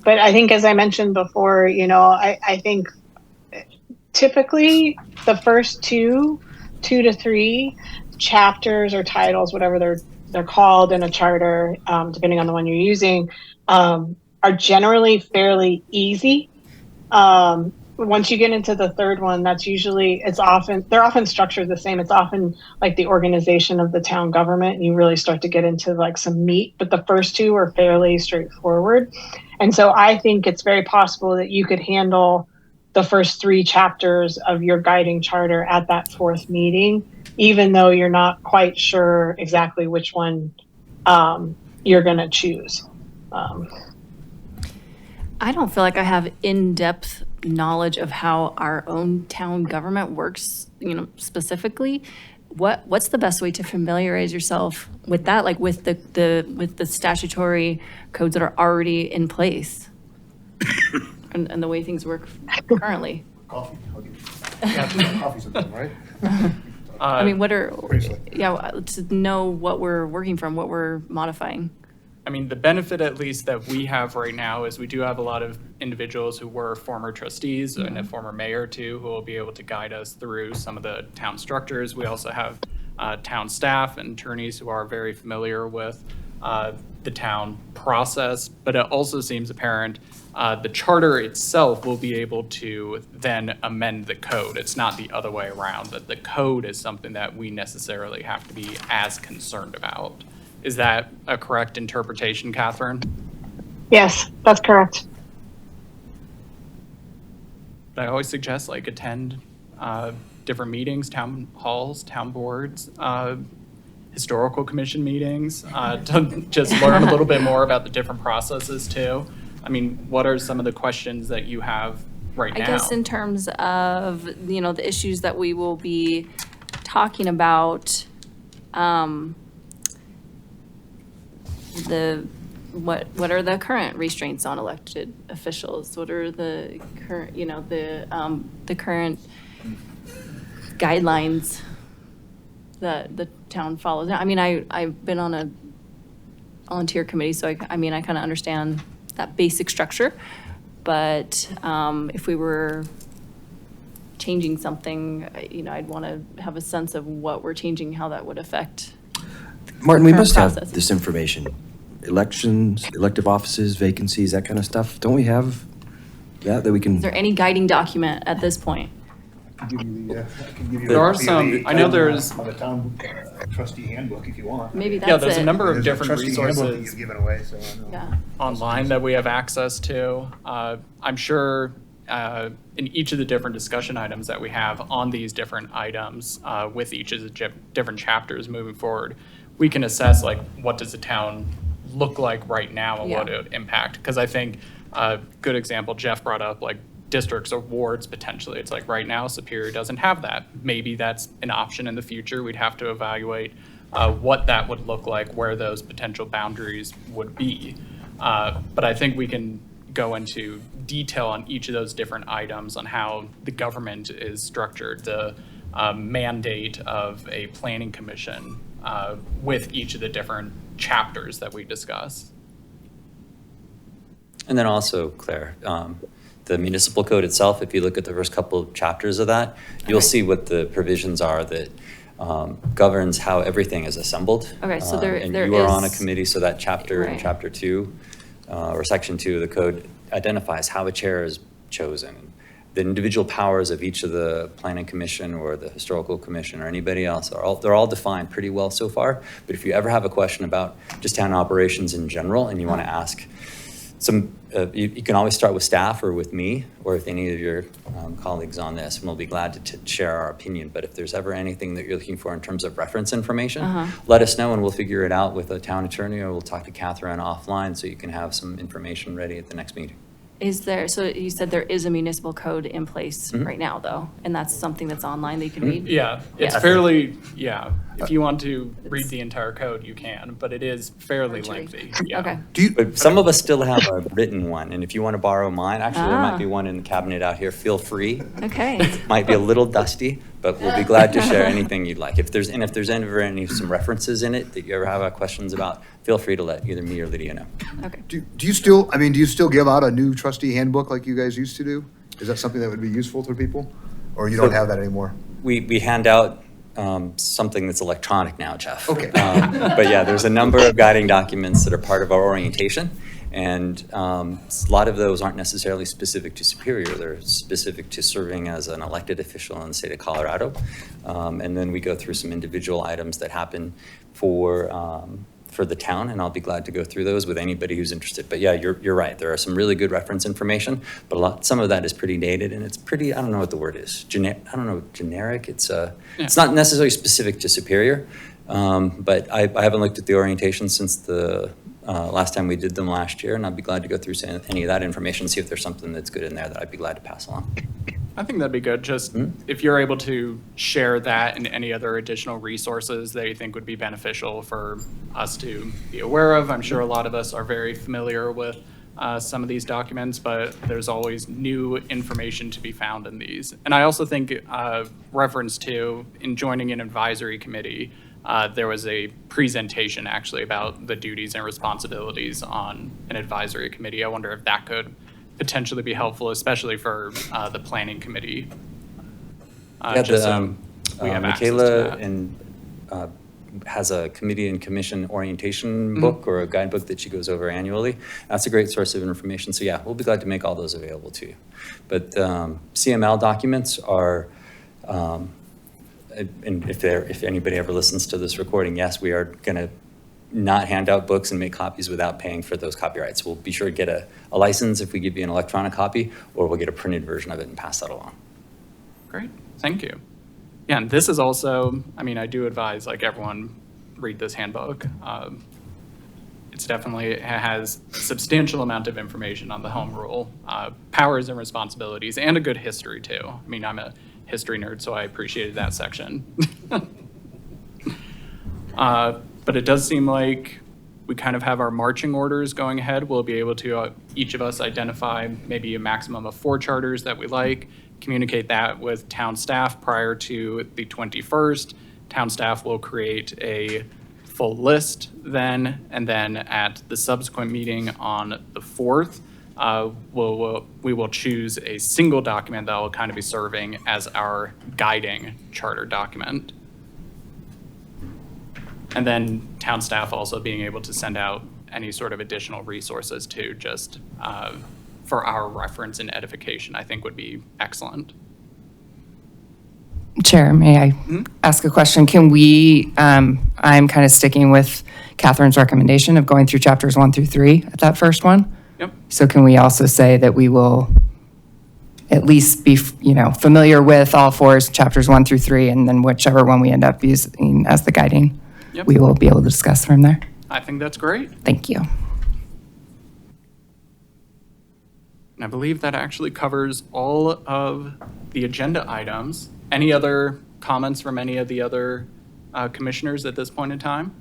But I think, as I mentioned before, I think typically the first two to three chapters or titles, whatever they're called in a charter, depending on the one you're using, are generally fairly easy. Once you get into the third one, they're often structured the same. It's often like the organization of the town government, and you really start to get into like some meat, but the first two are fairly straightforward. And so I think it's very possible that you could handle the first 3 chapters of your guiding charter at that 4th meeting, even though you're not quite sure exactly which one you're going to choose. I don't feel like I have in-depth knowledge of how our own town government works, specifically. What's the best way to familiarize yourself with that, like with the statutory codes that are already in place and the way things work currently? Coffee. Coffee's a thing, right? I mean, to know what we're working from, what we're modifying. I mean, the benefit at least that we have right now is we do have a lot of individuals who were former trustees and a former mayor too, who will be able to guide us through some of the town structures. We also have town staff and attorneys who are very familiar with the town process, but it also seems apparent the charter itself will be able to then amend the code. It's not the other way around, that the code is something that we necessarily have to be as concerned about. Is that a correct interpretation, Catherine? Yes, that's correct. I always suggest attend different meetings, town halls, town boards, historical commission meetings to just learn a little bit more about the different processes too. I mean, what are some of the questions that you have right now? I guess in terms of, the issues that we will be talking about, what are the current restraints on elected officials? What are the current, the current guidelines that the town follows? I mean, I've been on a volunteer committee, so I kind of understand that basic structure. But if we were changing something, I'd want to have a sense of what we're changing, how that would affect. Martin, we current must have processes. this information. Elections, elective offices, vacancies, that kind of stuff. Don't we have that we can? Is there any guiding document at this point? There are some, I know there's, On the town trustee handbook if you want. Maybe that's yeah, there's a it. number of There's a different trustee handbook that resources you've given away, so I know. Yeah. online that we have access to. I'm sure in each of the different discussion items that we have on these different items with each of the different chapters moving forward, we can assess like what does the town look like right now and what Yeah. it would impact. Because I think a good example Jeff brought up, like districts or wards potentially. It's like right now Superior doesn't have that. Maybe that's an option in the future. We'd have to evaluate what that would look like, where those potential boundaries would be. But I think we can go into detail on each of those different items on how the government is structured, the mandate of a planning commission with each of the different chapters that we discuss. And then also, Claire, the municipal code itself, if you look at the first couple of chapters of that, you'll Okay. see what the provisions are that governs how everything is assembled. Okay, so there And you are on a is- committee, so that chapter in Right. chapter 2 or section 2 of the code identifies how a chair is chosen. The individual powers of each of the planning commission or the historical commission or anybody else they're all defined pretty well so far. But if you ever have a question about just town operations in general and you want to ask you can always start with staff or with me or with any of your colleagues on this, and we'll be glad to share our opinion. But if there's ever anything that you're looking for in terms of reference information, let us know and we'll figure it out with a town attorney, or we'll talk to Catherine offline so you can have some information ready at the next meeting. Is there, so you said there is a municipal code in place Mm-hmm. right now, though, and that's something that's online that you can read? Yeah, it's Yeah. fairly, if you want to read the entire code, you can, but it is fairly Virtually. lengthy. Yeah. Okay. But some of us still have a written one, and if you want to borrow mine, actually there might Ah. be one in the cabinet out here, feel free. Okay. Might be a little dusty, but we'll be glad to share anything you'd like. If there's ever some references in it that you ever have questions about, feel free to let either me or Lydia know. Okay. Do you still, do you still give out a new trustee handbook like you guys used to do? Is that something that would be useful to people? Or you don't have that anymore? We hand out something that's electronic now, Jeff. Okay. But yeah, there's a number of guiding documents that are part of our orientation. And a lot of those aren't necessarily specific to Superior. They're specific to serving as an elected official in the state of Colorado. And then we go through some individual items that happen for the town, and I'll be glad to go through those with anybody who's interested. But yeah, you're right. There are some really good reference information, but some of that is pretty dated, and it's pretty, I don't know what the word is. I don't know, generic. It's not necessarily specific to Superior, but I haven't looked at the orientation since the last time we did them last year, and I'd be glad to go through any of that information, see if there's something that's good in there that I'd be glad to pass along. I think that'd be good. Just if you're able to share that and any other additional resources that you think would be beneficial for us to be aware of. I'm sure a lot of us are very familiar with some of these documents, but there's always new information to be found in these. And I also think reference to in joining an advisory committee, there was a presentation actually about the duties and responsibilities on an advisory committee. I wonder if that could potentially be helpful, especially for the planning committee. Just so we have access to Michaela that. has a committee and commission orientation book or a guidebook that she goes over annually. That's a great source of information. So yeah, we'll be glad to make all those available to you. But CML documents are, and if anybody ever listens to this recording, yes, we are going to not hand out books and make copies without paying for those copyrights. We'll be sure to get a license if we give you an electronic copy, or we'll get a printed version of it and pass that along. Great, thank you. Yeah, and this is also, I do advise like everyone read this handbook. It's definitely has a substantial amount of information on the home rule, powers and responsibilities, and a good history too. I mean, I'm a history nerd, so I appreciated that section. But it does seem like we kind of have our marching orders going ahead. We'll be able to, each of us, identify maybe a maximum of 4 charters that we like, communicate that with town staff prior to the 21st. Town staff will create a full list then, and then at the subsequent meeting on the 4th, we will choose a single document that will kind of be serving as our guiding charter document. And then town staff also being able to send out any sort of additional resources too, just for our reference and edification, I think would be excellent. Chair, may I ask a question? Can we, I'm kind of sticking with Catherine's recommendation of going through chapters 1 through 3 at that first one. Yep. So can we also say that we will at least be, familiar with all 4 chapters 1 through 3, and then whichever one we end up using as the guiding, Yep. we will be able to discuss from there? I think that's great. Thank you. And I believe that actually covers all of the agenda items. Any other comments from any of the other commissioners at this point in time?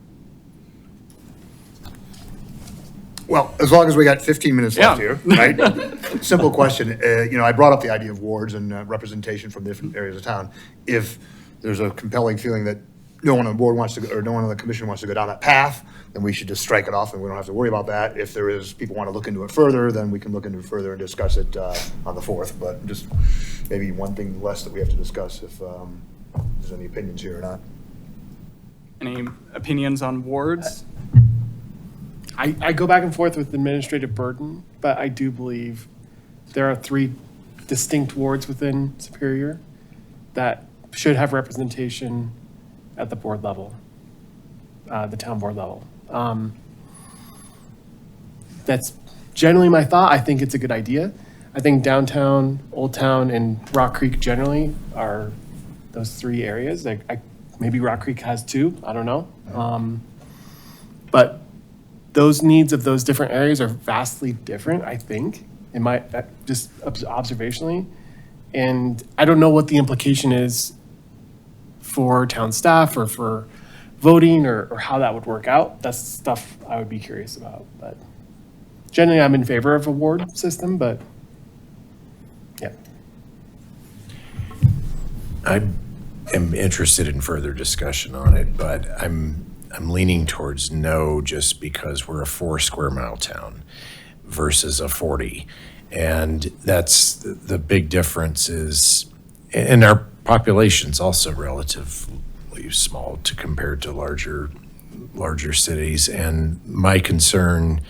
Well, as long as we got 15 minutes left Yeah. here, right? Simple question. I brought up the idea of wards and representation from different areas of town. If there's a compelling feeling that no one on the board wants to, or no one on the commission wants to go down that path, then we should just strike it off and we don't have to worry about that. If there is, people want to look into it further, then we can look into it further and discuss it on the 4th. But just maybe one thing less that we have to discuss if there's any opinions here or not. Any opinions on wards? I go back and forth with administrative burden, but I do believe there are 3 distinct wards within Superior that should have representation at the board level, the town board level. That's generally my thought. I think it's a good idea. I think downtown, Old Town, and Rock Creek generally are those 3 areas. Maybe Rock Creek has 2, I don't know. But those needs of those different areas are vastly different, I think, in my, just observationally. And I don't know what the implication is for town staff or for voting or how that would work out. That's stuff I would be curious about. But generally, I'm in favor of a ward system, but yeah. I am interested in further discussion on it, but I'm leaning towards no, just because we're a 4 square mile town versus a 40. And that's the big difference is, and our population's also relatively small to compared to larger cities. And my concern,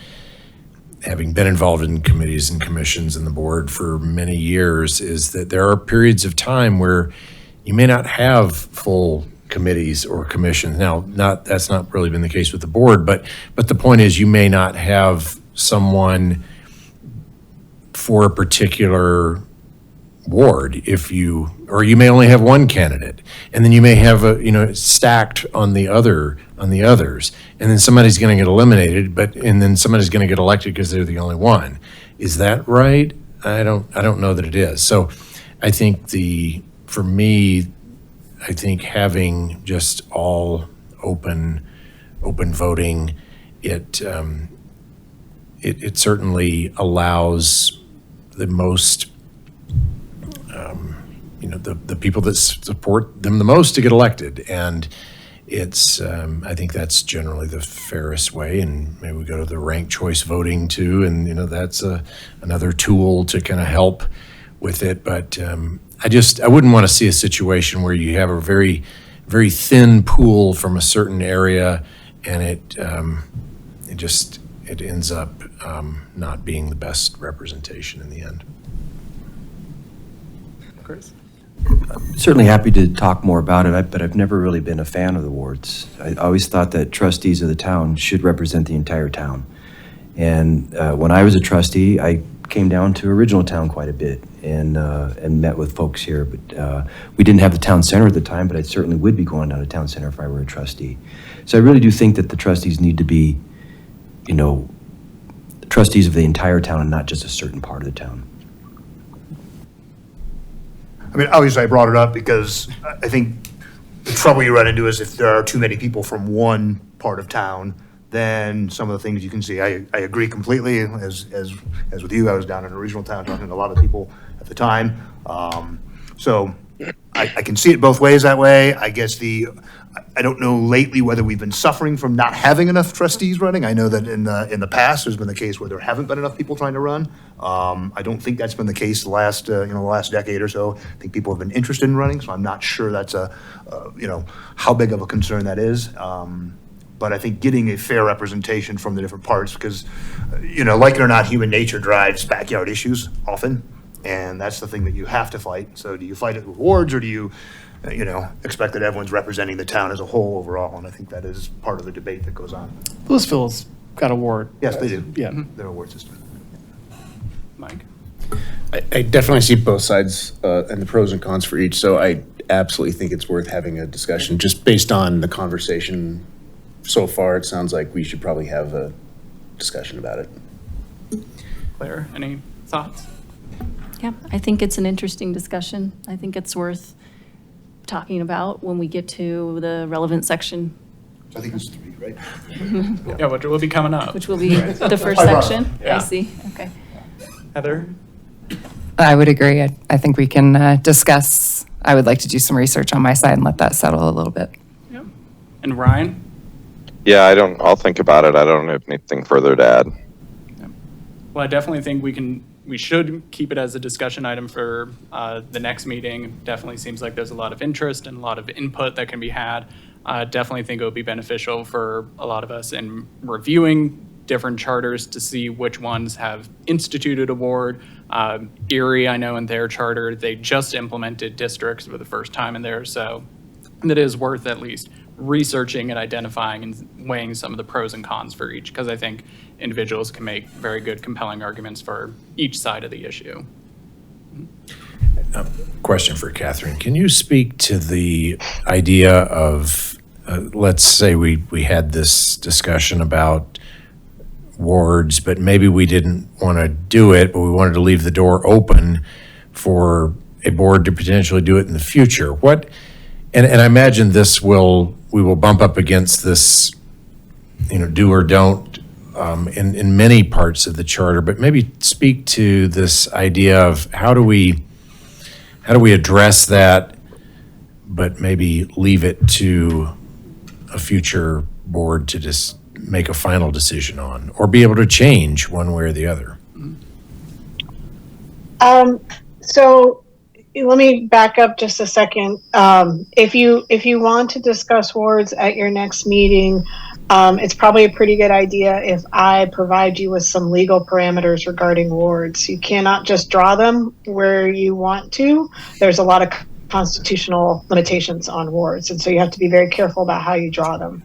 having been involved in committees and commissions and the board for many years, is that there are periods of time where you may not have full committees or commissions. Now, that's not really been the case with the board, but the point is you may not have someone for a particular ward or you may only have one candidate, and then you may have stacked on the others, and then somebody's going to get eliminated, and then somebody's going to get elected because they're the only one. Is that right? I don't know that it is. So I think for me, I think having just all open voting, it certainly allows the most, the people that support them the most to get elected. And it's, I think that's generally the fairest way. And maybe we go to the ranked choice voting too. And, that's another tool to kind of help with it. But I wouldn't want to see a situation where you have a very, very thin pool from a certain area, and it ends up not being the best representation in the end. Chris? Certainly happy to talk more about it, but I've never really been a fan of the wards. I always thought that trustees of the town should represent the entire town. And when I was a trustee, I came down to original town quite a bit and met with folks here. But we didn't have the town center at the time, but I certainly would be going down to town center if I were a trustee. So I really do think that the trustees need to be, you know, trustees of the entire town and not just a certain part of the town. I mean, obviously I brought it up because I think the trouble you run into is if there are too many people from one part of town, then some of the things you can see. I agree completely. As with you, I was down in a regional town talking to a lot of people at the time. So I can see it both ways that way. I guess I don't know lately whether we've been suffering from not having enough trustees running. I know that in the past, there's been the case where there haven't been enough people trying to run. I don't think that's been the case the last decade or so. I think people have been interested in running, so I'm not sure that's how big of a concern that is. But I think getting a fair representation from the different parts, because, like it or not, human nature drives backyard issues often, and that's the thing that you have to fight. So do you fight it with wards, or do you, expect that everyone's representing the town as a whole overall? And I think that is part of the debate that goes on. Louisville's got a ward. Yes, they do. Yeah. They're a ward system. Mike? I definitely see both sides and the pros and cons for each, so I absolutely think it's worth having a discussion. Just based on the conversation so far, it sounds like we should probably have a discussion about it. Claire, any thoughts? Yeah, I think it's an interesting discussion. I think it's worth talking about when we get to the relevant section, So I think it's 3, right? Yeah, which will be coming up. which will be the first I brought it section. up. Yeah. I see, okay. Heather? I would agree. I think we can discuss. I would like to do some research on my side and let that settle a little bit. Yeah. And Ryan? Yeah, I'll think about it. I don't have anything further to add. Well, I definitely think we should keep it as a discussion item for the next meeting. Definitely seems like there's a lot of interest and a lot of input that can be had. Definitely think it would be beneficial for a lot of us in reviewing different charters to see which ones have instituted a ward. Erie, I know in their charter, they just implemented districts for the first time in there, so it is worth at least researching and identifying and weighing some of the pros and cons for each, because I think individuals can make very good, compelling arguments for each side of the issue. Question for Catherine. Can you speak to the idea of, let's say we had this discussion about wards, but maybe we didn't want to do it, but we wanted to leave the door open for a board to potentially do it in the future. And I imagine we will bump up against this, do or don't in many parts of the charter, but maybe speak to this idea of how do we address that, but maybe leave it to a future board to just make a final decision on, or be able to change one way or the other. So let me back up just a second. If you want to discuss wards at your next meeting, it's probably a pretty good idea if I provide you with some legal parameters regarding wards. You cannot just draw them where you want to. There's a lot of constitutional limitations on wards, and so you have to be very careful about how you draw them.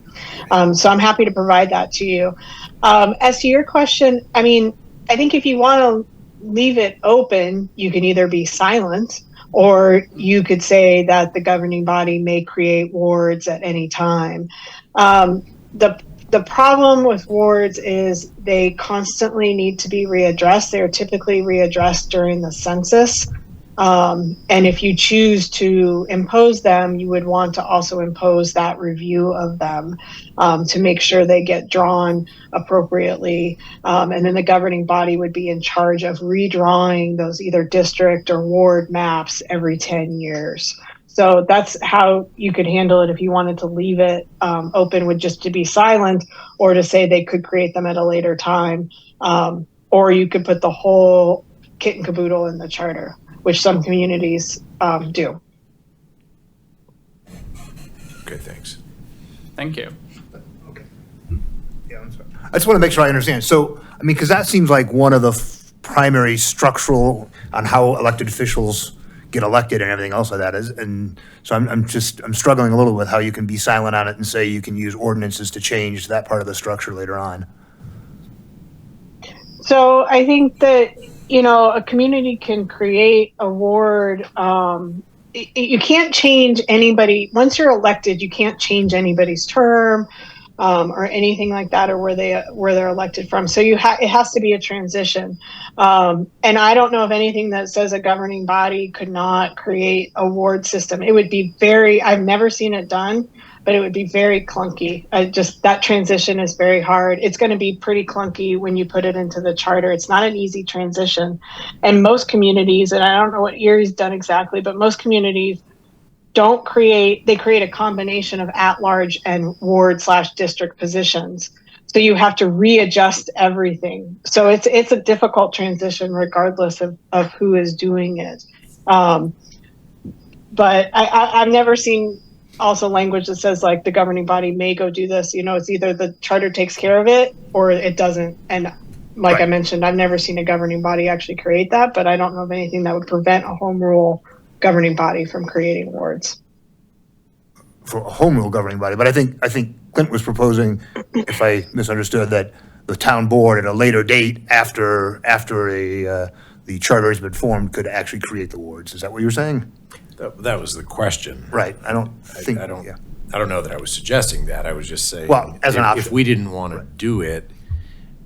So I'm happy to provide that to you. As to your question, I think if you want to leave it open, you can either be silent, or you could say that the governing body may create wards at any time. The problem with wards is they constantly need to be readdressed. They're typically readdressed during the census. And if you choose to impose them, you would want to also impose that review of them to make sure they get drawn appropriately. And then the governing body would be in charge of redrawing those either district or ward maps every 10 years. So that's how you could handle it if you wanted to leave it open, with just to be silent, or to say they could create them at a later time. Or you could put the whole kit and caboodle in the charter, which some communities do. Okay, thanks. Thank you. Okay. Yeah, I'm sorry. I just want to make sure I understand. So, because that seems like one of the primary structural on how elected officials get elected and everything else like that is. And so I'm struggling a little with how you can be silent on it and say you can use ordinances to change that part of the structure later on. So I think that a community can create a ward. You can't change anybody. Once you're elected, you can't change anybody's term or anything like that, or where they're elected from. So it has to be a transition. And I don't know of anything that says a governing body could not create a ward system. It would be I've never seen it done, but it would be very clunky. That transition is very hard. It's going to be pretty clunky when you put it into the charter. It's not an easy transition. And most communities, and I don't know what Erie's done exactly, but most communities they create a combination of at-large and ward/district positions. So you have to readjust everything. So it's a difficult transition regardless of who is doing it. But I've never seen also language that says like the governing body may go do this. It's either the charter takes care of it or it doesn't. And like I mentioned, I've never seen a governing body actually create that, but I don't know of anything that would prevent a home rule governing body from creating wards. For a home rule governing body, but I think Clint was proposing, if I misunderstood, that the town board at a later date after the charter has been formed could actually create the wards. Is that what you were saying? That was the question. Right. I don't know that I was suggesting that. I was just saying, well, as an option. If we didn't want to do it,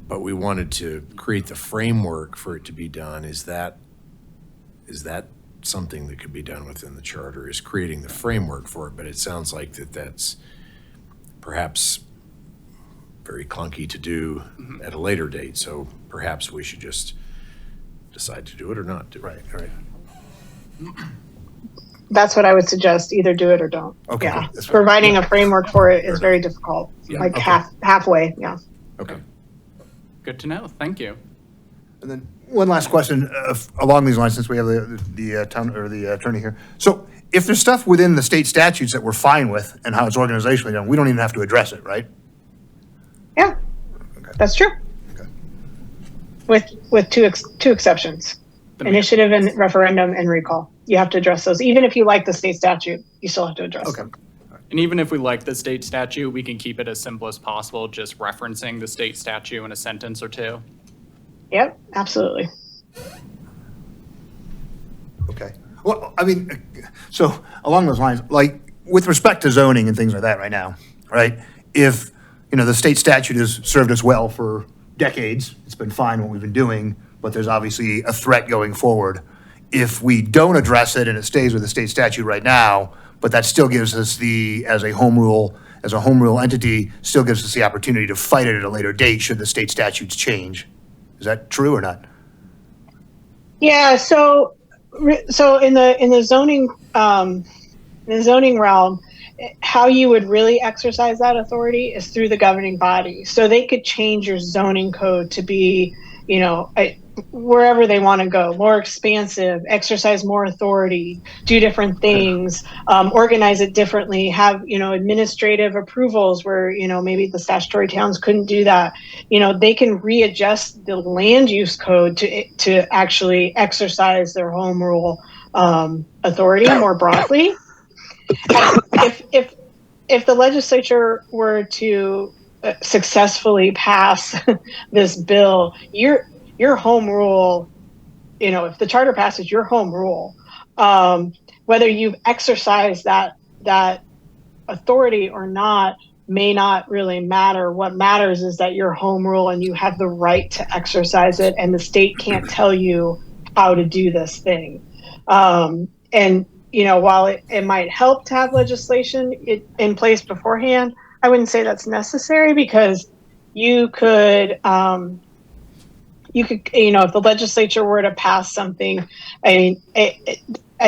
but we wanted to create the framework for it to be done, is that something that could be done within the charter, is creating the framework for it? But it sounds like that's perhaps very clunky to do at a later date. So perhaps we should just decide to do it or not do it. Right. That's what I would suggest. Either do it or don't. Okay. Yeah. Providing a framework for it is very difficult. Halfway. Yeah. Okay. Good to know. Thank you. And then one last question along these lines, since we have the town or the attorney here. So if there's stuff within the state statutes that we're fine with and how it's organizationally done, we don't even have to address it, right? Yeah, that's true. Okay. With two exceptions: initiative and referendum and recall. You have to address those. Even if you like the state statute, you still have to address them. And even if we like the state statute, we can keep it as simple as possible, just referencing the state statute in a sentence or two. Yep, absolutely. Okay. Well, I mean, so along those lines, like with respect to zoning and things like that right now, right? If, the state statute has served us well for decades, it's been fine what we've been doing, but there's obviously a threat going forward. If we don't address it and it stays with the state statute right now, but that still gives us as a home rule entity, still gives us the opportunity to fight it at a later date should the state statutes change. Is that true or not? Yeah. So in the zoning realm, how you would really exercise that authority is through the governing body. So they could change your zoning code to be, wherever they want to go, more expansive, exercise more authority, do different things, organize it differently, have, administrative approvals where, maybe the statutory towns couldn't do that. They can readjust the land use code to actually exercise their home rule authority more broadly. If the legislature were to successfully pass this bill, your home rule, if the charter passes, your home rule, whether you've exercised that authority or not may not really matter. What matters is that your home rule and you have the right to exercise it, and the state can't tell you how to do this thing. And while it might help to have legislation in place beforehand, I wouldn't say that's necessary, because you could, if the legislature were to pass something, I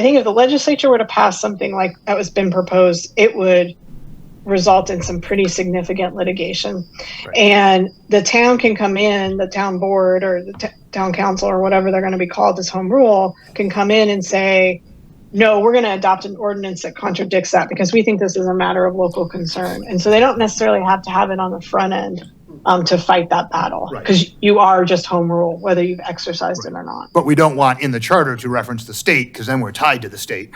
think if the legislature were to pass something like that was been proposed, it would result in some pretty significant litigation. Right. And the town can come in, the town board or the town council or whatever they're going to be called as home rule can come in and say, no, we're going to adopt an ordinance that contradicts that because we think this is a matter of local concern. And so they don't necessarily have to have it on the front end to fight that battle, because you are just home rule, whether you've exercised it or not. But we don't want in the charter to reference the state, because then we're tied to the state.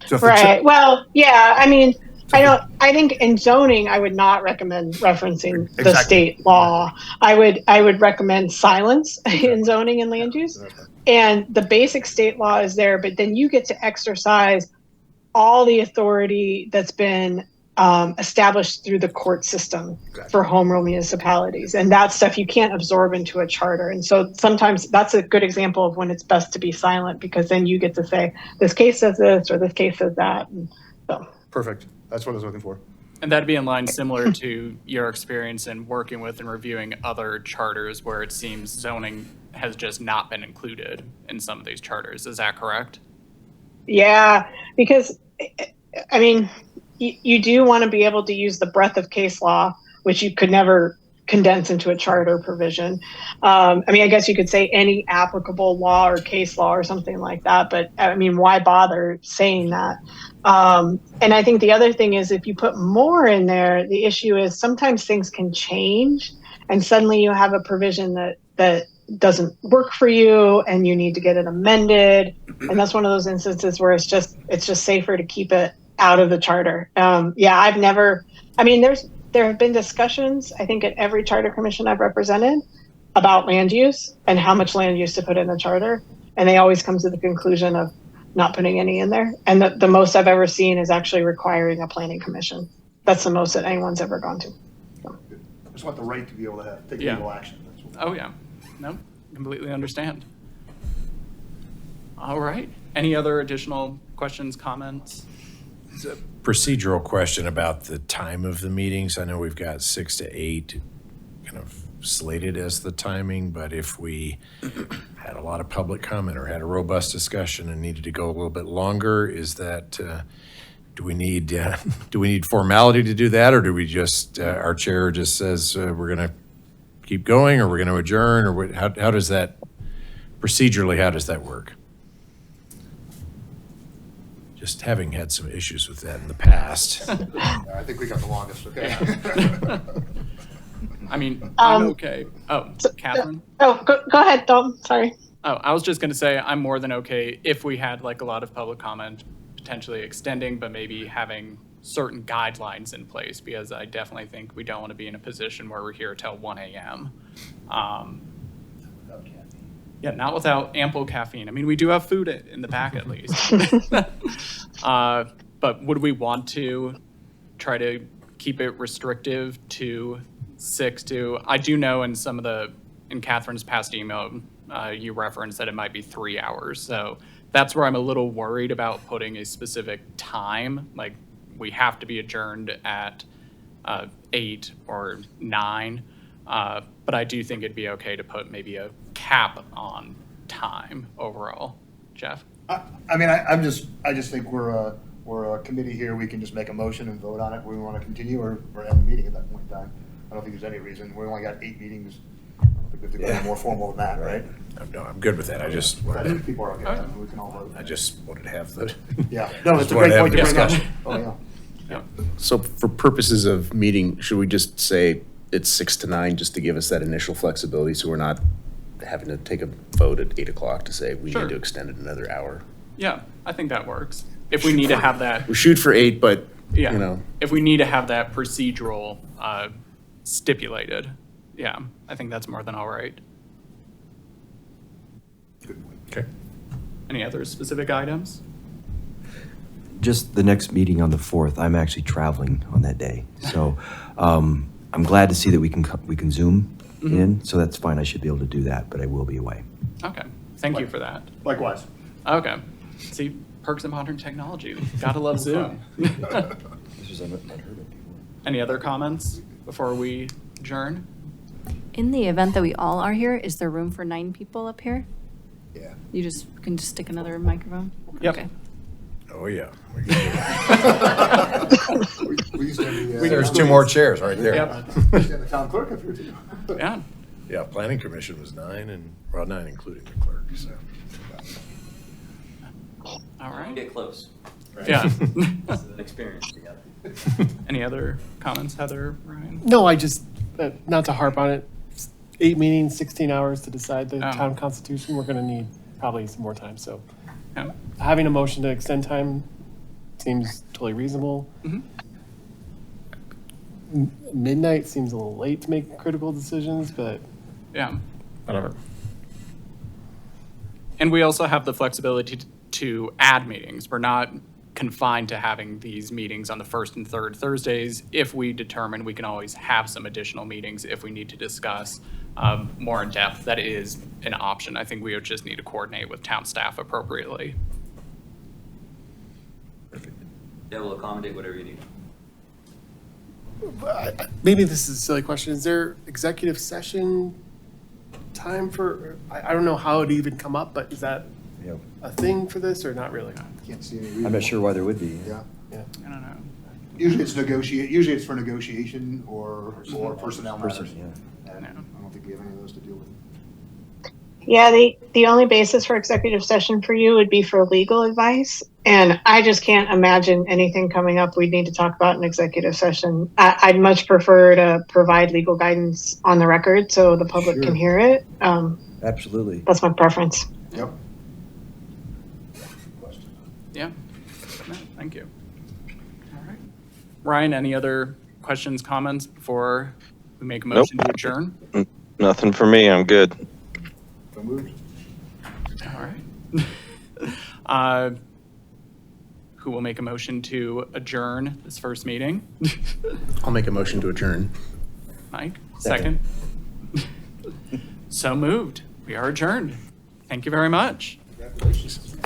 So well, yeah, I mean, I think in zoning, I would not recommend referencing the Exactly. state law. I would recommend silence in zoning and land use. And the basic state law is there, but then you get to exercise all the authority that's been established through the court system for home rule municipalities. And that stuff you can't absorb into a charter. And so sometimes that's a good example of when it's best to be silent, because then you get to say, this case says this or this case says that. And so. Perfect. That's what I was looking for. And that'd be in line similar to your experience in working with and reviewing other charters where it seems zoning has just not been included in some of these charters. Is that correct? Yeah, because I mean, you do want to be able to use the breadth of case law, which you could never condense into a charter provision. I mean, I guess you could say any applicable law or case law or something like that, but I mean, why bother saying that? And I think the other thing is if you put more in there, the issue is sometimes things can change and suddenly you have a provision that doesn't work for you and you need to get it amended. And that's one of those instances where it's just safer to keep it out of the charter. There have been discussions, I think, at every charter commission I've represented about land use and how much land use to put in the charter. And they always come to the conclusion of not putting any in there. And the most I've ever seen is actually requiring a planning commission. That's the most that anyone's ever gone to. So. I just want the right to be able to take legal action. Oh, yeah. No, completely understand. All right. Any other additional questions, comments? It's a procedural question about the time of the meetings. I know we've got 6 to 8 kind of slated as the timing, but if we had a lot of public comment or had a robust discussion and needed to go a little bit longer, is that, do we need formality to do that, or do we just, our chair just says we're going to keep going, or we're going to adjourn, or how does that, procedurally, how does that work? Just having had some issues with that in the past. I think we got the longest, okay? I mean, I'm okay. Oh, Catherine? Go ahead, Dalton. Sorry. Oh, I was just going to say I'm more than okay if we had like a lot of public comment, potentially extending, but maybe having certain guidelines in place, because I definitely think we don't want to be in a position where we're here till 1 a.m. Yeah, not without ample caffeine. I mean, we do have food in the back at least. But would we want to try to keep it restrictive to 6 to, I do know in Catherine's past email, you referenced that it might be 3 hours. So that's where I'm a little worried about putting a specific time. Like we have to be adjourned at 8 or 9. But I do think it'd be okay to put maybe a cap on time overall. Jeff? I just think we're a committee here. We can just make a motion and vote on it. We want to continue or have a meeting at that point in time. I don't think there's any reason. We only got 8 meetings. I don't think we have to go any more formal than that, right? No, I'm good with that. I just wanted If people are okay with that, we can all vote. I just wanted to have the. Yeah, no, it's a great point to bring up. Oh, yeah. So for purposes of meeting, should we just say it's 6 to 9 just to give us that initial flexibility so we're not having to take a vote at 8 o'clock to say we Sure. need to extend it another hour? Yeah, I think that works. If we need to have that, We shoot for 8, but, yeah, you know. if we need to have that procedural stipulated, yeah, I think that's more than all right. Okay. Any other specific items? Just the next meeting on the 4th, I'm actually traveling on that day. So I'm glad to see that we can Zoom in, so that's fine. I should be able to do that, but I will be away. Okay, thank you for that. Likewise. Okay, see, perks of modern technology. Gotta love Zoom. Any other comments before we adjourn? In the event that we all are here, is there room for 9 people up here? Yeah. You can just stick another microphone? Yep. Okay. Oh, yeah. We used to have the, There's 2 more chairs right there. Yep. we used to have the town clerk up here too. Yeah. Yeah, planning commission was 9 9 including the clerk, so. All right. Get close. Yeah. This is an experience together. Any other comments, Heather, Ryan? No, I just, not to harp on it, 8 meetings, 16 hours to decide the Oh. town constitution. We're going to need probably some more time. So Yeah. having a motion to extend time seems totally reasonable. Mhm. midnight seems a little late to make critical decisions, but Yeah. whatever. And we also have the flexibility to add meetings. We're not confined to having these meetings on the first and third Thursdays. If we determine we can always have some additional meetings if we need to discuss more in depth, that is an option. I think we would just need to coordinate with town staff appropriately. Yeah, we'll accommodate whatever you need. Maybe this is a silly question. Is there executive session time for, I don't know how it'd even come up, but is that Yeah. a thing for this or not really? Can't see any reason. I'm not sure why there would be. Yeah. Yeah. I don't know. Usually it's for negotiation or personnel matters. And I don't think we have any of those to deal with. Yeah, the only basis for executive session for you would be for legal advice. And I just can't imagine anything coming up we'd need to talk about in executive session. I'd much prefer to provide legal guidance on the record so the public can hear it. Absolutely. That's my preference. Yep. Yeah. No, thank you. All right. Ryan, any other questions, comments before we make a motion to adjourn? Nothing for me. I'm good. So moved. All right. Who will make a motion to adjourn this first meeting? I'll make a motion to adjourn. Mike, second. So moved. We are adjourned. Thank you very much. Congratulations.